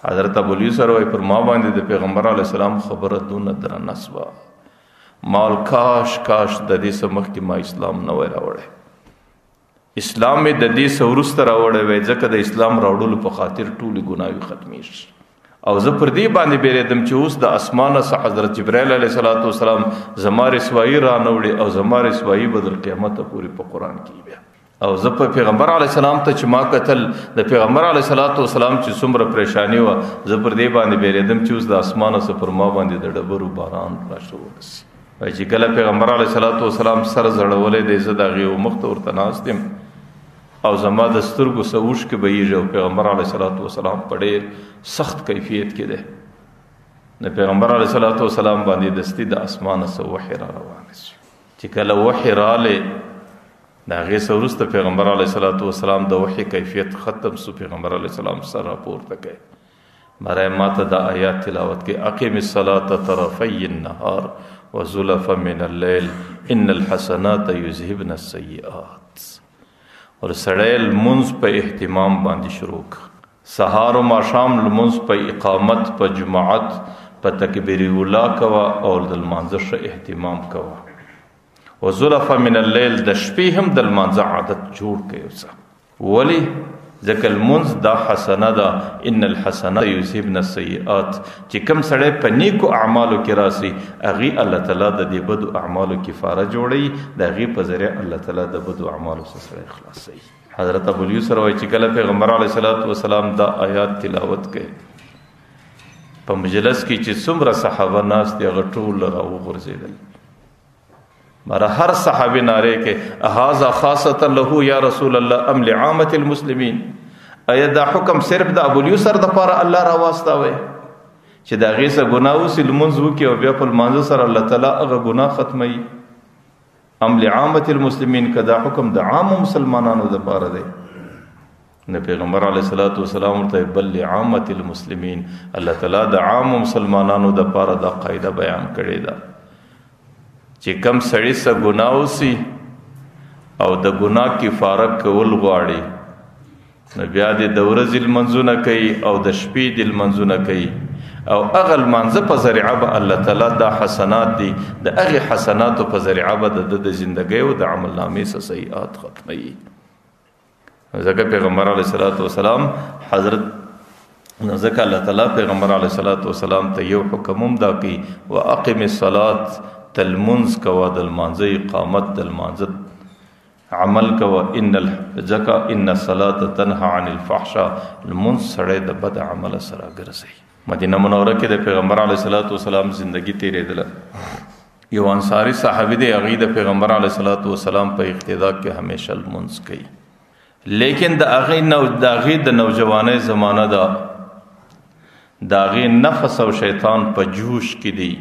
حضرت ابواليوسف وایي پر ما باندې د پیغمبر علیه السلام خبره دونه درنه سوه، مال کاش د دې څه مخکې ما اسلام نه وای راوړی، اسلام مې د دې څه وروسته راوړی وای، ځکه د اسلام راوړلو په خاطر ټولې ګناوې ختمیږي. او زه پر دې باندې بیریدم چې اوس د اسمانه څخه حضرت جبرائیل علیه الصلاة والسلام زما رسوایي رانوړي او زما رسوایي به تر قیامته پورې په قرآن کې بیا، او زه په پیغمبر علیه السلام ته چې ما کتل د پیغمبر علیه الصلاة والسلام چې څومره پریشانی وه، زه پر دې باندې بیریدم چې اوس د اسمانه څخه پر ما باندې د ډبرو باران راشه ورسي. وایي چې کله پیغمبر علیه الصلاة والسلام سر زړولی دی، زه د هغې مخ ته ورته ناست یم او زما د سترګو څه اوښکې بهیږي، او پیغمبر علیه الصلاة والسلام په ډېر سخت کیفیت کې دی. د پیغمبر علیه الصلاة والسلام باندې دستي د اسمانه څه وحي را روانه شي، چې کله وحي راغلی د هغې څه وروسته پیغمبر علیه الصلاة والسلام د وحي کیفیت ختم سو، پیغمبر علیه السلام سر راپورته کوي، ماره ماته دا آیات تلاوت کوي، اقم الصلاة طرفی النهار وزلفا من الليل ان الحسنات یذهبن السیئات. اور سړی لمونځ په اهتمام باندې شروع کړه، سهار و ماښام لمونځ په اقامت، په جماعت، په تکبیر اولا کوه او د لمانځه ښه اهتمام کوه. وزلفا من اللیل، د شپې هم د لمانځه عادت جوړ کړئ اوسه. ولې؟ ځکه لمونځ دا حسنه ده، ان الحسنات یذهبن السیئات، چې کوم سړی په نیکو اعمالو کې راسي هغې الله تعالی د دې بدو اعمالو کفاره جوړوي، د هغې په ذریعه الله تعالی د بدو اعمالو څخه سړی خلاصوي. حضرت ابواليوسف وایي چې کله پیغمبر علیه الصلاة والسلام دا آیات تلاوت کوي په مجلس کې چې څومره صحابه ناست دي هغه ټول راوغورځېدل، مره هر صحابي ناره کې هذا خاصة له یا رسول الله ام لعامة المسلمین، ایا دا حکم صرف د ابواليوسف دپاره الله راواستوی چې د هغې څه ګناه وسي لمونځ وکړي او بیا په لمانځه سره الله تعالی هغه ګناه ختموي؟ ام لعامة المسلمین، که دا حکم د عامو مسلمانانو دپاره دی؟ نه، پیغمبر علیه الصلاة والسلام ورته بل لعامة المسلمین، الله تعالی د عامو مسلمانانو دپاره دا قاعده بیان کړې ده چې کم سړی سه ګناه وسی او د ګناه کفاره کول غواړي نو بیا د ورځې لمنځونه کوي او د شپې د لمنځونه کوي او هغه لمانځه په ذریعه به الله تعالی دا حسنات دي د هغې حسناتو په ذریعه به د زندګۍ او د عمل نامې څه سیئات ختموي. ځکه پیغمبر علیه الصلاۃ والسلام ځکه الله تعالی پیغمبر علیه الصلاۃ والسلام ته یو حکم هم دا کوي واقم الصلاة تلمنځ کوه د لمانځه اقامت د لمانځه عمل کوه ان الصلاة تنهى عن الفحشاء لمونځ سړی د بد عمله سره ګرځوي. مدینه منوره کې د پیغمبر علیه الصلاۃ والسلام زندگی تیرېدله. یو انصاری صحابي دی هغې د پیغمبر علیه الصلاۃ والسلام په اقتدا کې همیشه لمونځ کوي لیکن د هغې د نوجوانۍ زمانه ده د هغې نفس او شیطان په جوش کې دی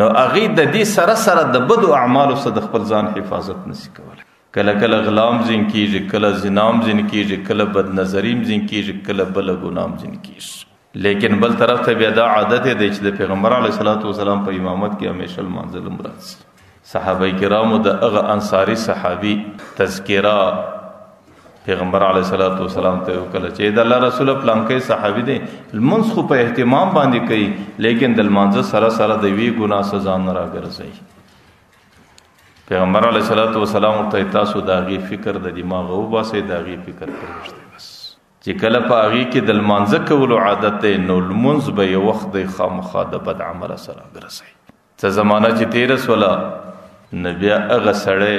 نو هغې د دې سره سره د بدو اعمالو څخه د خپل ځان حفاظت نشي کولی. کله کله غلام زین کېږي کله زنام زین کېږي کله بد نظریم زین کېږي کله بله ګنام زین کېږي لیکن بل طرف ته بیا دا عادت دی چې د پیغمبر علیه الصلاۃ والسلام په امامت کې همیشه لمانځل هم راځي. صحابه کرامو د هغه انصاري صحابي تذکره پیغمبر علیه الصلاۃ والسلام ته وکړه چې د الله رسول پلانکی صحابي دی لمونځ خو په اهتمام باندې کوي لیکن د لمانځه سره سره د وی ګناه سزا نه راګرځوي. پیغمبر علیه الصلاۃ والسلام ورته تاسو د هغې فکر د دماغ وباسئ د هغې فکر پرېږدئ بس چې کله په هغې کې د لمانځه کولو عادت دی نو لمونځ به یو وخت دی خامخا د بد عمله سره ګرځوي. څه زمانه چې تېره سوله نو بیا هغه سړی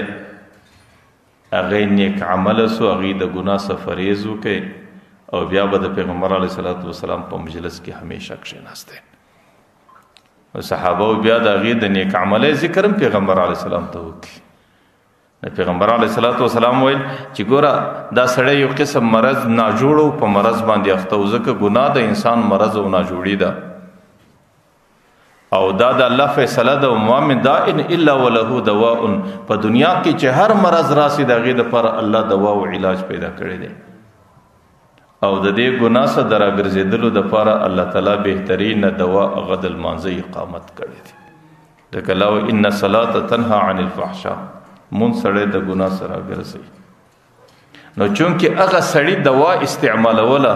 هغې نیک عمله سو هغې د ګناه څخه فریض وکړي او بیا به د پیغمبر علیه الصلاۃ والسلام په مجلس کې همیشه کښېناستی او صحابه بیا د هغې د نیک عمله ذکر هم پیغمبر علیه السلام ته وکړي. پیغمبر علیه الصلاۃ والسلام ویل چې ګوره دا سړی یو قسم مرض ناجوړو په مرض باندې اخته و ځکه ګناه د انسان مرض او ناجوړي ده او دا د الله فیصله ده وما من داء الا وله دواء. په دنیا کې چې هر مرض راسي د هغې دپاره الله دوا او علاج پیدا کړی دی او د دې ګناه څخه د راګرځېدلو دپاره الله تعالی بهترینه دوا هغه د لمانځه اقامت کړی دی. ځکه الله ان الصلاة تنهى عن الفحشاء مونږ سړی د ګناه سره راګرځوي. نو چونکې هغه سړي دوا استعمالوله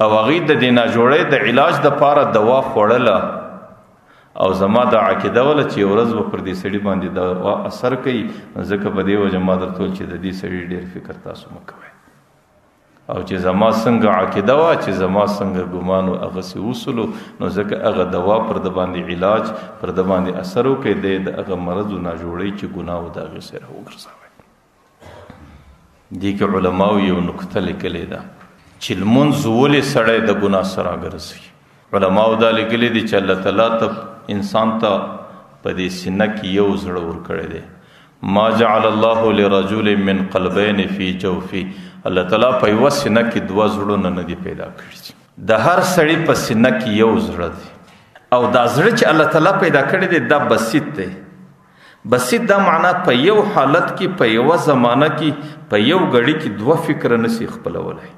او هغې د دې ناجوړۍ د علاج دپاره دوا خوړله او زما دا عقیده وله چې یو ورځ به پر دې سړي باندې دوا اثر کوي ځکه په دې وجه ما درته ویل چې د دې سړي ډېر فکر تاسو مه کوئ او چې زما څنګه عقیده وه چې زما څنګه ګمان و هغسې وسلو نو ځکه هغه دوا پر د باندې علاج پر د باندې اثر وکړي دی د هغه مرض و ناجوړۍ چې ګناه و د هغې سره وګرځوئ. دې کې علماو یو نکته لیکلې ده چې لمونځ ولې سړی د ګناه سره ګرځوي. علماو دا لیکلي دي چې الله تعالی ته انسان ته په دې سینه کې یو زړه ورکړی دی. ما جعل الله لرجل من قلبين في جوفه. الله تعالی په یوه سینه کې دوه زړونه نه دي پیدا کړي. د هر سړي په سینه کې یو زړه دی او دا زړه چې الله تعالی پیدا کړی دی دا بسیط دی. بسیط دا معنا په یو حالت کې په یوه زمانه کې په یو غړي کې دوه فکر نشي خپلولی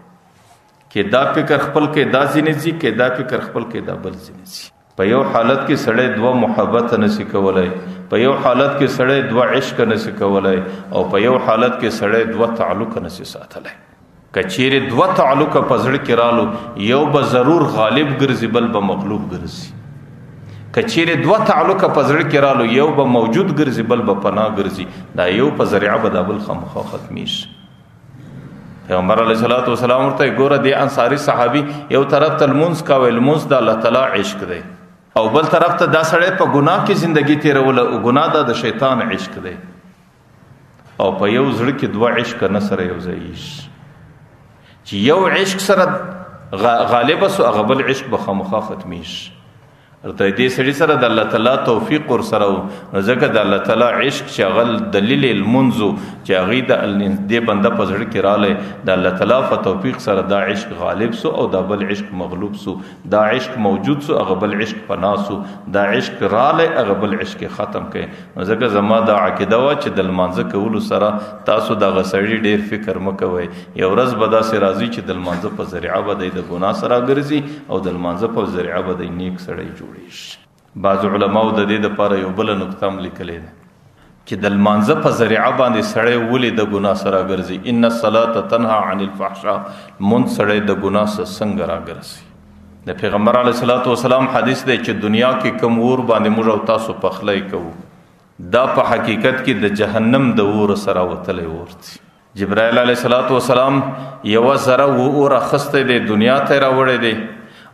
کې دا فکر خپل کې دا ځینې ځي کې دا فکر خپل کې دا بل ځینې ځي. په یو حالت کې سړی دوه محبت نشي کولی په یو حالت کې سړی دوه عشق نشي کولی او په یو حالت کې سړی دوه تعلق نشي ساتلی. که چیرې دوه تعلقه په زړه کې رالو یو به ضرور غالب ګرځي بل به مغلوب ګرځي. که چیرې دوه تعلقه په زړه کې رالو یو به موجود ګرځي بل به پناه ګرځي. دا یو په ذریعه به دا بل خامخا ختمیږي. پیغمبر علیه الصلاۃ والسلام ورته ګوره دې انصاري صحابي یو طرف ته لمونځ کوی لمونځ د الله تعالی عشق دی او بل طرف ته دا سړی په ګناه کې زندگی تیروله او ګناه دا د شیطان عشق دی او په یو زړه کې دوه عشق نه سره یو ځای چې یو عشق سره غالبه سو هغه بل عشق به خامخا ختمیږي. ورته دې سړي سره د الله تعالی توفیق ور سره نو ځکه د الله تعالی عشق چې هغه دلیل المنځو چې هغې د دې بنده په زړه کې رالی د الله تعالی په توفیق سره دا عشق غالب سو او دا بل عشق مغلوب سو. دا عشق موجود سو هغه بل عشق پناه سو. دا عشق رالی هغه بل عشق ختم کړي. نو ځکه زما دا عقیده وه چې د لمانځه کولو سره تاسو دغه سړي ډېر فکر مه کوئ. یو ورځ به داسې راځي چې د لمانځه په ذریعه به دی د ګناه سره ګرځي او د لمانځه په ذریعه به دی نیک سړی جوړ. بعض علماو د دې دپاره یو بله نکته هم لیکلې ده چې د لمانځه په ذریعه باندې سړی ولې د ګناه سره ګرځي. ان الصلاة تنهى عن الفحشاء، لمونځ سړی د ګناه څخه څنګه راګرځي. د پیغمبر علیه الصلاة والسلام حدیث دی چې دنیا کې کوم اور باندې موږ او تاسو پخلی کوو دا په حقیقت کې د جهنم د اور سره وتلی اور دی. جبرائیل علیه الصلاة والسلام یوه ذره اور اخیستی دی دنیا ته راوړی دی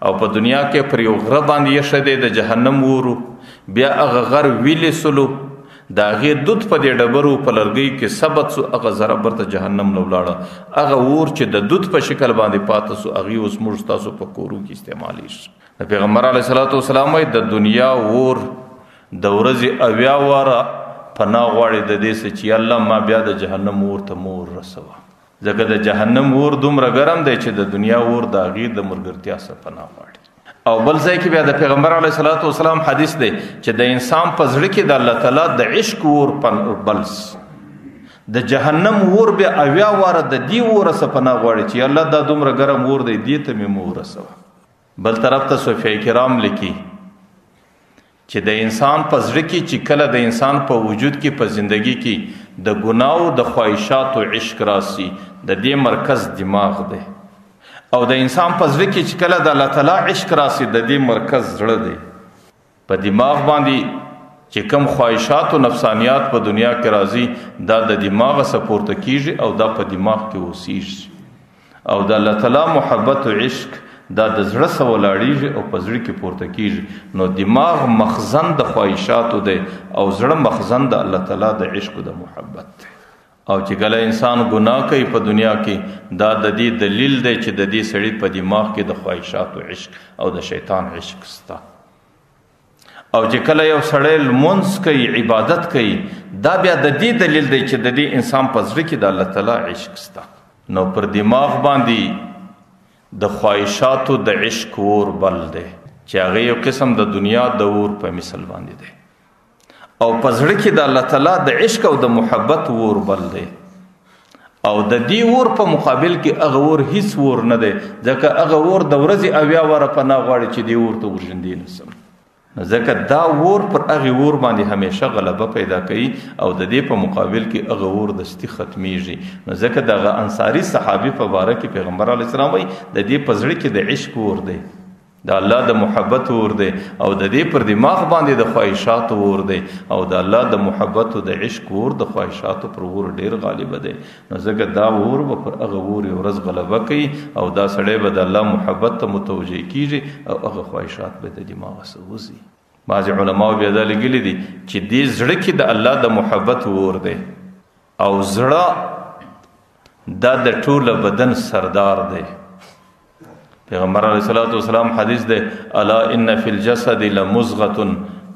او په دنیا کې پر یو غره باندې ایښی دی د جهنم اور، بیا هغه غر ویلې سلو د هغې دود په دې ډبرو په لرګۍ کې ثبت سو، هغه ذره برته جهنم نه ولاړه. هغه اور چې د دود په شکل باندې پاته سو هغې اوس موږ ستاسو په کورو کې استعمالیږي. د پیغمبر علیه الصلاة والسلام وایي د دنیا اور د ورځې 80 واره پناه غواړي د دې څه چې الله ما بیا د جهنم اور ته مو ورسوه، ځکه د جهنم اور دومره ګرم دی چې د دنیا اور د هغې د ملګرتیا څخه پناه غواړي. او بل ځای کې بیا د پیغمبر علیه الصلاة والسلام حدیث دی چې د انسان په زړه کې د الله تعالی د عشق اور بلس، د جهنم اور بیا 80 واره د دې اور څخه پناه غواړي چې الله دا دومره ګرم اور دی دې ته مې مو ورسوه. بل طرف ته صوفیه کرام لیکي چې د انسان په زړه کې چې کله د انسان په وجود کې په زندگی کې د ګناو د خواهشاتو عشق راسي د دې مرکز دماغ دی، او د انسان په زړه کې چې کله د الله تعالی عشق راسي د دې مرکز زړه دی. په دماغ باندې چې کم خواهشات او نفسانیات په دنیا کې راځي دا د دماغ څخه پورته کیږي او دا په دماغ کې اوسیږي، او د الله تعالی محبت او عشق دا د زړه څخه ولاړیږي او په زړه کې پورته کیږي. نو دماغ مخزن د خواهشاتو دی او زړه مخزن د الله تعالی د عشق او د محبت دی. او چې کله انسان ګناه کوي په دنیا کې دا د دې دلیل دی چې د دې سړي په دماغ کې د خواهشاتو عشق او د شیطان عشق ستا. او چې کله یو سړی لمونځ کوي عبادت کوي دا بیا د دې دلیل دی چې د دې انسان په زړه کې د الله تعالی عشق ستا. نو پر دماغ باندې د خواهشاتو د عشق اور بل دی چې هغه یو قسم د دنیا د اور په مثل باندې دی، او په زړه کې د الله تعالی د عشق او د محبت اور بل دی. او د دې اور په مقابل کې هغه اور هیڅ اور نه دی، ځکه هغه اور د ورځې 80 واره پناه غواړي چې دې اور ته ورژندې نسم. ځکه دا اور پر هغه اور باندې همیشه غلبه پیدا کوي او د دې په مقابل کې هغه اور دستی ختمیږي. نو ځکه دغه انصاری صحابي په باره کې پیغمبر علیه السلام وایي د دې په زړه کې د عشق اور دی، د الله د محبت اور دی، او د دې پر دماغ باندې د خواهشات اور دی، او د الله د محبت او د عشق اور د خواهشاتو پر اور ډیر غالب دی. نو ځکه دا اور به پر هغه اور یو ورځ غلبه کوي او دا سړی به د الله محبت ته متوجه کیږي او هغه خواهشات به د دماغ څخه وځي. بعض علماء بیا دا لیکلي دي چې دې زړه کې د الله د محبت اور دی او زړه دا د ټوله بدن سردار دی. پیغمبر علیه الصلاة والسلام حدیث دی الا ان فی الجسد لمضغة،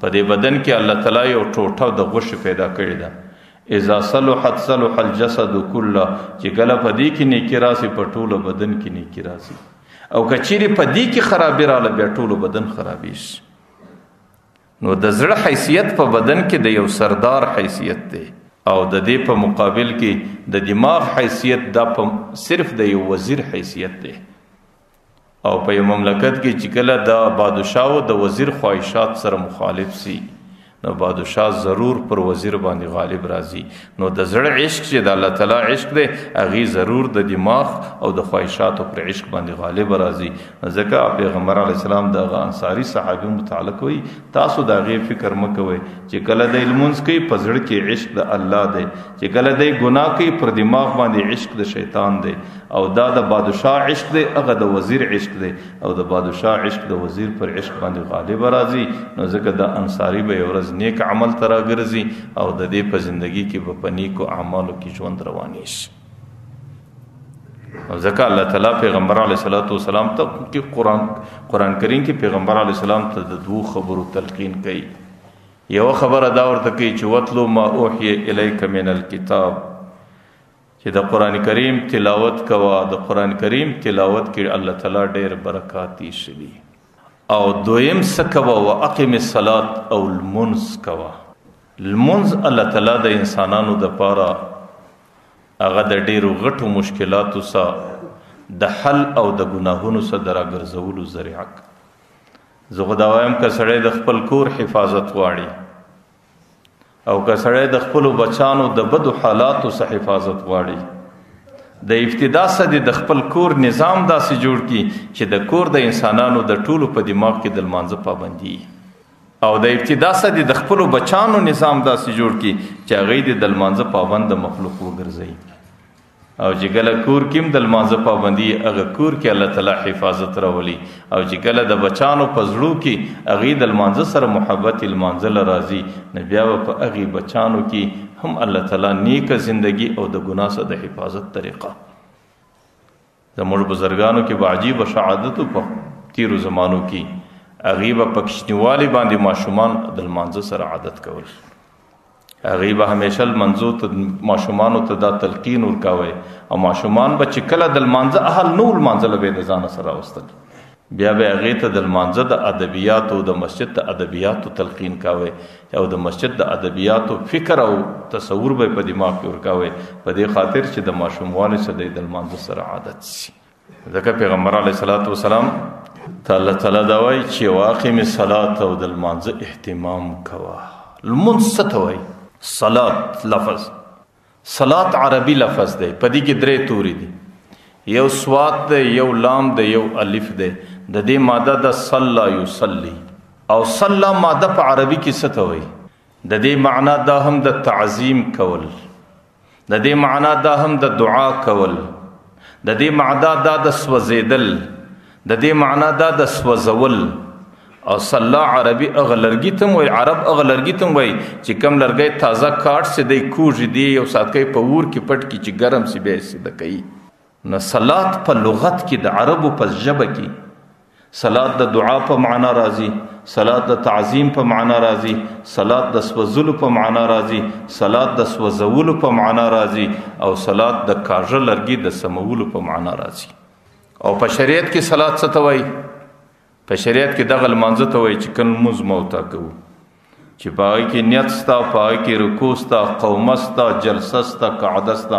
په دې بدن کې الله تعالی یو ټوټه د غوښې پیدا کړې ده، اذا صلحت صلح الجسد كله، چې کله په دې کې نیکي راسي په ټوله بدن کې نیکي راسي، او که چیرې په دې کې خرابي راغله بیا ټوله بدن خرابېږي. نو د زړه حیثیت په بدن کې د یو سردار حیثیت دی، او د دې په مقابل کې د دماغ حیثیت دا صرف د یو وزیر حیثیت دی. او په یو مملکت کې چې کله د بادشاه او د وزیر خواهشات سره مخالف سي نو بادشاه ضرور پر وزیر باندې غالب راځي. نو د زړه عشق چې د الله تعالی عشق دی هغه ضرور د دماغ او د خواهشاتو پر عشق باندې غالب راځي. ځکه پیغمبر علیه السلام د انصاری صحابي متعلق وي تاسو دا غي فکر مکوئ چې کله د لمونځ کوي په زړه کې عشق د الله دی، چې کله د ګناه کوي پر دماغ باندې عشق د شیطان دی، او دا د بادشاه عشق دی هغه د وزیر عشق دی، او د بادشاه عشق د وزیر پر عشق باندې غالب راځي. نو ځکه د انصاری به یو ورځ نیک عمل ترا ګرځي او د دې په زندگی کې په نیکو اعمالو کې ژوند رواني شي. او ځکه الله تعالی پیغمبر علیه الصلاة والسلام ته کې قرآن کریم کې پیغمبر علیه السلام ته د دوه خبرو تلقین کوي. یو خبره دا ورته کوي چې وتلو ما اوحی الیک من الکتاب، چې د قرآن کریم تلاوت کوا. د قرآن کریم تلاوت کې الله تعالی ډېر برکات شي. او دویم سکوا و اقیم الصلاة او المنز کوا. المنز الله تعالی د انسانانو د پاره هغه د ډیرو غټو مشکلاتو سره د حل او د ګناهونو سره درا ګرځولو ذریعہ. زه خو دا وایم که سړی د خپل کور حفاظت غواړي او که سړی د خپلو بچانو د بدو حالاتو څخه حفاظت غواړي، د ابتدا څخه د خپل کور نظام داسې جوړ کړي چې د کور د انسانانو د ټولو په دماغ کې د لمانځه پابندي، او د ابتدا څخه د خپلو بچانو نظام داسې جوړ کړي چې هغوی د لمانځه پابند مخلوق وګرځوي، او چې کله کور کې هم د لمانځه پابندي هغه کور کې الله تعالی حفاظت راولي، او چې کله د بچانو په زړو کې هغوی د لمانځه سره محبت لمانځه له راځي، نو بیا به په هغې بچانو کې هم الله تعالی نیکه زندگی او د ګناه څخه د حفاظت طریقه. زموږ بزرګانو کې به عجیبه شهادتو په تیرو زمانو کې هغوی به په کوچنیوالي باندې ماشومان د لمانځه سره عادت کول، هغوی به همیشه لمانځو ته ماشومانو ته دا تلقین ورکوی، او ماشومان به چې کله د لمانځه اهل نه و لمانځله به یې د ځانه سره راوستل، بیا به هغې ته د لمانځه د ادبیاتو د مسجد د ادبیاتو تلقین کوی، او د مسجد د ادبیاتو فکر او تصور به په دماغ کې ورکوی، په دې خاطر چې د ماشوموالي څخه د لمانځه سره عادت شي. ځکه پیغمبر علیه الصلاة والسلام ته الله تعالی دا وایي چې واقم الصلاة او د لمانځه اهتمام کوه. لمونځ څه ته وایي؟ صلات لفظ، صلات عربي لفظ دی، په دې کې درې توري دي، یو سواد دی، یو لام دی، یو الف دی، د دې ماده د صلی یصلی، او صلی ماده په عربي کې څه ته وایي؟ د دې معنا دا هم د تعظیم کول، د دې معنا دا هم د دعا کول، د دې معنا دا د سوځېدل، د دې معنا دا د سوځول. او صلی عربي اغه لرګي ته وایي، عرب اغه لرګي ته وایي چې کم لرګی تازه کاټ سي دی کوږ دی یو سات کوي په ور کې پټ کې چې ګرم سي به سي د کوي. نو صلات په لغت کې د عربو په ژبه کې صلات د دعا په معنا راځي، صلات د تعظیم په معنا راځي، صلات د سوځلو په معنا راځي، صلات د سوځولو په معنا راځي، او صلات د کاږه لرګي د سمولو په معنا راځي. او په شریعت کې صلات څه ته وایي؟ په شریعت کې دغه لمانځه ته وایي چې کله لمونځ موتا کوو، چې په هغې کې نیت سته، په هغې کې رکوع سته، قومه سته، جلسه سته، قعده سته،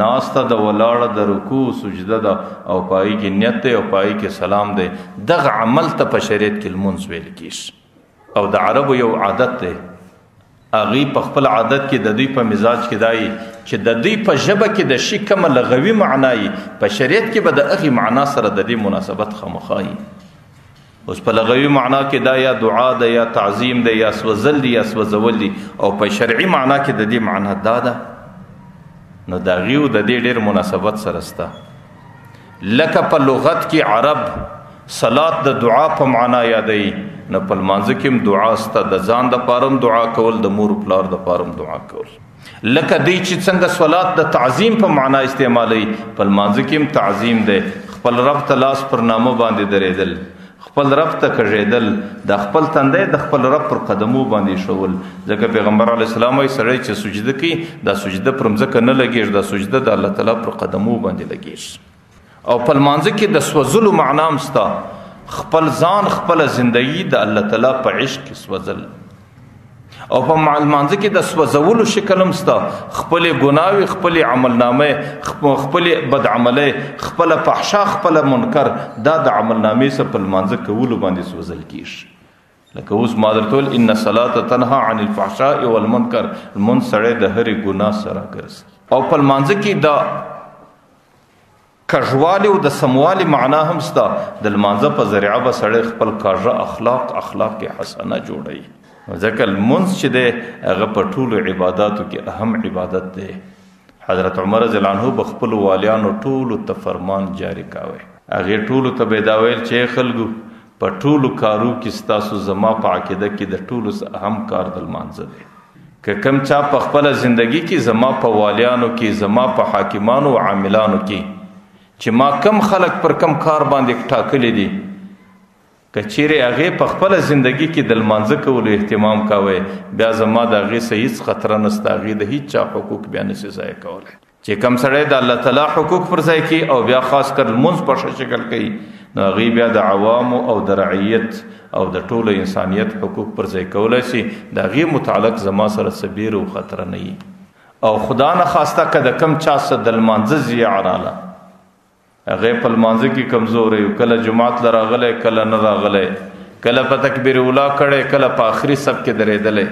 ناسته ده، ولاړه ده، رکوع سجده ده، او په هغې کې نیت دی، او په هغې کې سلام دی. دغه عمل ته په شریعت کې لمونځ ویل کېږي. او د عربو یو عادت دی، هغوی په خپل عادت کې د دوی په مزاج کې دا یي چې د دوی په ژبه کې د شي کومه لغوي معنا یي، په شریعت کې به د هغې معنا سره د دې مناسبت خامخا یي. اوس په لغوي معنا کې دا یا دعا ده، یا تعظیم ده، یا سوځل دي، یا سوځول دي، او په شرعي معنا کې د دې معنا دا ده. نو د هغې او د دې ډېر مناسبت سره سته. لکه په لغت کې عرب صلات د دعا په معنا یادوي، نو په لمانځه کې هم دعا سته، د ځان دپاره هم دعا کول، د مور پلار دپاره هم دعا کول. لکه دی چې څنګه صلات د تعظیم په معنا استعمالوي، په لمانځه کې هم تعظیم دی، خپل رب ته لاس پر نامه باندې درېدل، خپل رب ته کږېدل، د خپل تندی د خپل رب پر قدمو باندې شول. ځکه پیغمبر علیه السلام وایي سړی چې سجده کوي دا سجده پر مځکه نه لګېږي، دا سجده د الله تعالی پر قدمو باندې لګېږي. او په لمانځه کې د سوځلو معنا هم سته، خپل ځان خپله زندګي د الله تعالی په عشق کې سوځل. او په لمانځه کې د سوځولو شکل هم سته، خپلې ګناوې، خپلې عملنامې، خپلې بدعملۍ، خپله فحشا، خپله منکر، دا د عملنامې څخه په لمانځه کولو باندې سوځل کېږي. لکه اوس ما درته ویل ان الصلاة تنهی عن الفحشاء والمنکر، لمونځ سړی د هرې ګناه سره ګرځي. او په لمانځه کې د کږوالي او د سموالي معنا هم سته. د لمانځه په ذریعه به سړی خپل کاږه اخلاق حسنه جوړوي. ځکه لمونځ چې دی هغه په ټولو عباداتو کې اهم عبادت دی. حضرت عمر رضی الله عنه به خپلو والیانو ټولو ته فرمان جاری کاوه، هغې ټولو ته به دا ویل چې خلکو په ټولو کارو کې ستاسو زما په عقیده کې د ټولو اهم کار د لمانځه دی. که کم چا په خپله زندگی کې زما په والیانو کې، زما په حاکمانو و عاملانو کې چې ما کم خلک پر کم کار باندې ټاکلی دي، که چیرې هغې په خپله زندگی کې د لمانځه کولو اهتمام کوی، بیا زما د هغې څه هېڅ خطره نشته، هغې د هېڅ چا حقوق بیا نشي ضایع کولی. چې کم سړی د الله تعالی حقوق پر ځای کوي او بیا خاص کر لمونځ په ښه شکل کوي، نو هغې بیا د عوامو او د رعیت او د ټولو انسانیت حقوق پر ځای کولی شي. د هغې متعلق زما سره څه بیره او خطره نه وي. او خدا نه خواسته که د کم چا څه د لمانځه ضیاع راله، هغې په لمانځه کې کمزوری، کله جماعت له راغلی، کله نه راغلی، کله په تکبیر اولا کړي، کله په آخري صف کې درېدلې،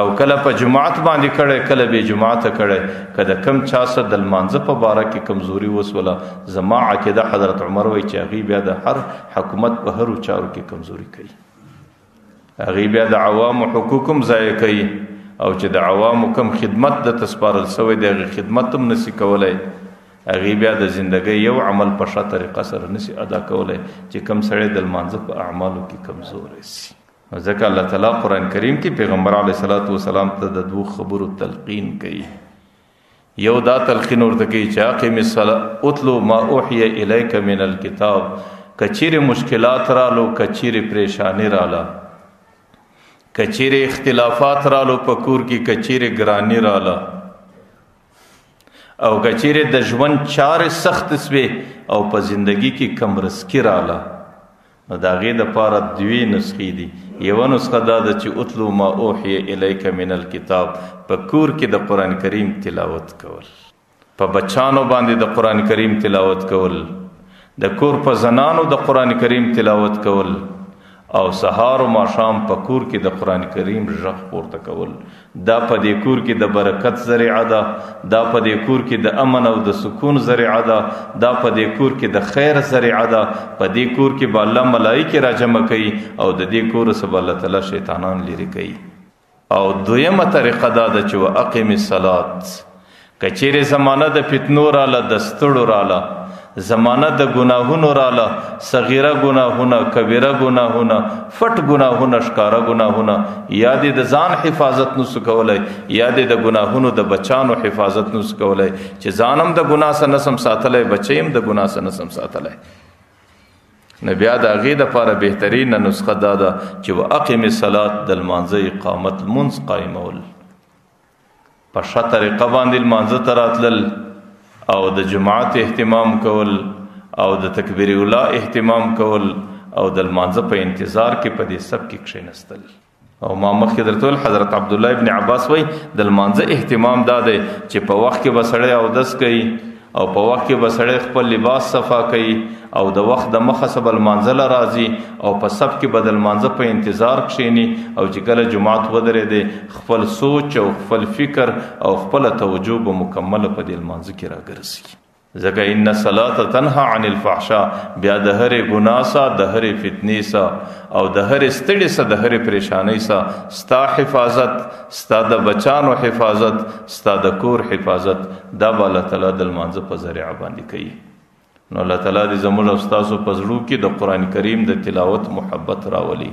او کله په جماعت باندې کړي، کله به جماعت کړي. کله کم چا څه د لمانځه په باره کې کمزوري وسوله، زما عقیده حضرت عمر وایي چې هغې بیا د هر حکومت په هرو چارو کې کمزوري کوي، هغې بیا د عوامو حقوق هم ضایع کوي، او چې د عوامو کم خدمت د تسپارل سوی د هغې خدمت هم نسی کولی، هغې بیا د زندګۍ یو عمل په ښه طریقه سره نسی ادا کولی چې کم سړی د لمانځه په اعمالو کې کمزوری سي. ځکه الله تعالی قرآن کریم کې پیغمبر علیه الصلاة والسلام ته د دوو خبرو تلقین کوي. یو دا تلقین ورته کوي چې اقم الصلاة اتلو ما اوحی الیک من الکتاب، کچیر مشکلات رالو، کچیر پریشانی راله، کچیر اختلافات رالو په کور کې، کچیر ګرانی راله، او کچیر د ژوند چارې سخت سوې او په زندگی کې کم رزقي راله، نو د هغې دپاره دوې نسخې دي. یوه نسخه دا ده چې اتلو ما اوحی الیک من الکتاب، په کور کې د قرآن کریم تلاوت کول، په بچانو باندې د قرآن کریم تلاوت کول، د کور په زنانو د قرآن کریم تلاوت کول، او سهار و ماښام په کور کې د قرآن کریم غږ پورته کول. دا په دې کور کې د برکت ذریعه ده، دا په دې کور کې د امن او د سکون ذریعه ده، دا په دې کور کې د خیر ذریعه ده. په دې کور کې به الله ملائکې را جمع کوي، او د دې کور څخه به الله تعالی شیطانان لرې کوي. او دویمه طریقه دا ده چې واقم الصلاة، که چیرې زمانه د فتنو راله، د ستړو راله، زمانه د گناهونو راله، صغیره گناهونه، کبیره گناهونه، فټ گناهونه، ښکاره گناهونه، یا دې د ځان حفاظت نسو کولی، یا دې د گناهونو د بچانو حفاظت نسو کولی، چې ځانم د ګناه څخه نسم ساتلی، بچی هم د ګناه څخه نسم ساتلی. نو بیا د هغې دپاره بهترینه نسخه دا ده چې واقم الصلاة، د لمانځه اقامت، لمونځ قایمول، په ښه طریقه باندې لمانځه ته راتلل، او د جماعت اهتمام کول، او د تکبیر اولا اهتمام کول، او د لمانځه په انتظار کې په دې سب کې کښېنستل. او ما مخکې درته ویل حضرت عبدالله ابن عباس وایي د لمانځه اهتمام دا دی چې په وخت کې به سړی اودس کوي، او په وخت کې به سړی خپل لباس صفا کوي، او د وخت د مخه څخه به لمانځه له راځي، او په سب کې به د لمانځه په انتظار کښېني، او چې کله جماعت ودرېدی خپل سوچ او خپل فکر او خپله توجه به مکمله په دې لمانځه کې راګرځي. ځکه ان الصلاة تنهى عن الفحشاء، بیا د هرې ګناه سه، د هرې فتنې سه، او د هرې ستړې سه، د هرې پریشانۍ سه ستا حفاظت، ستا د بچانو حفاظت، ستا د کور حفاظت، دا به الله تعالی د لمانځه په ذریعه باندې کوي. نو الله تعالی دې زموږ او ستاسو په زړو کې د قرآن کریم د تلاوت محبت راولي.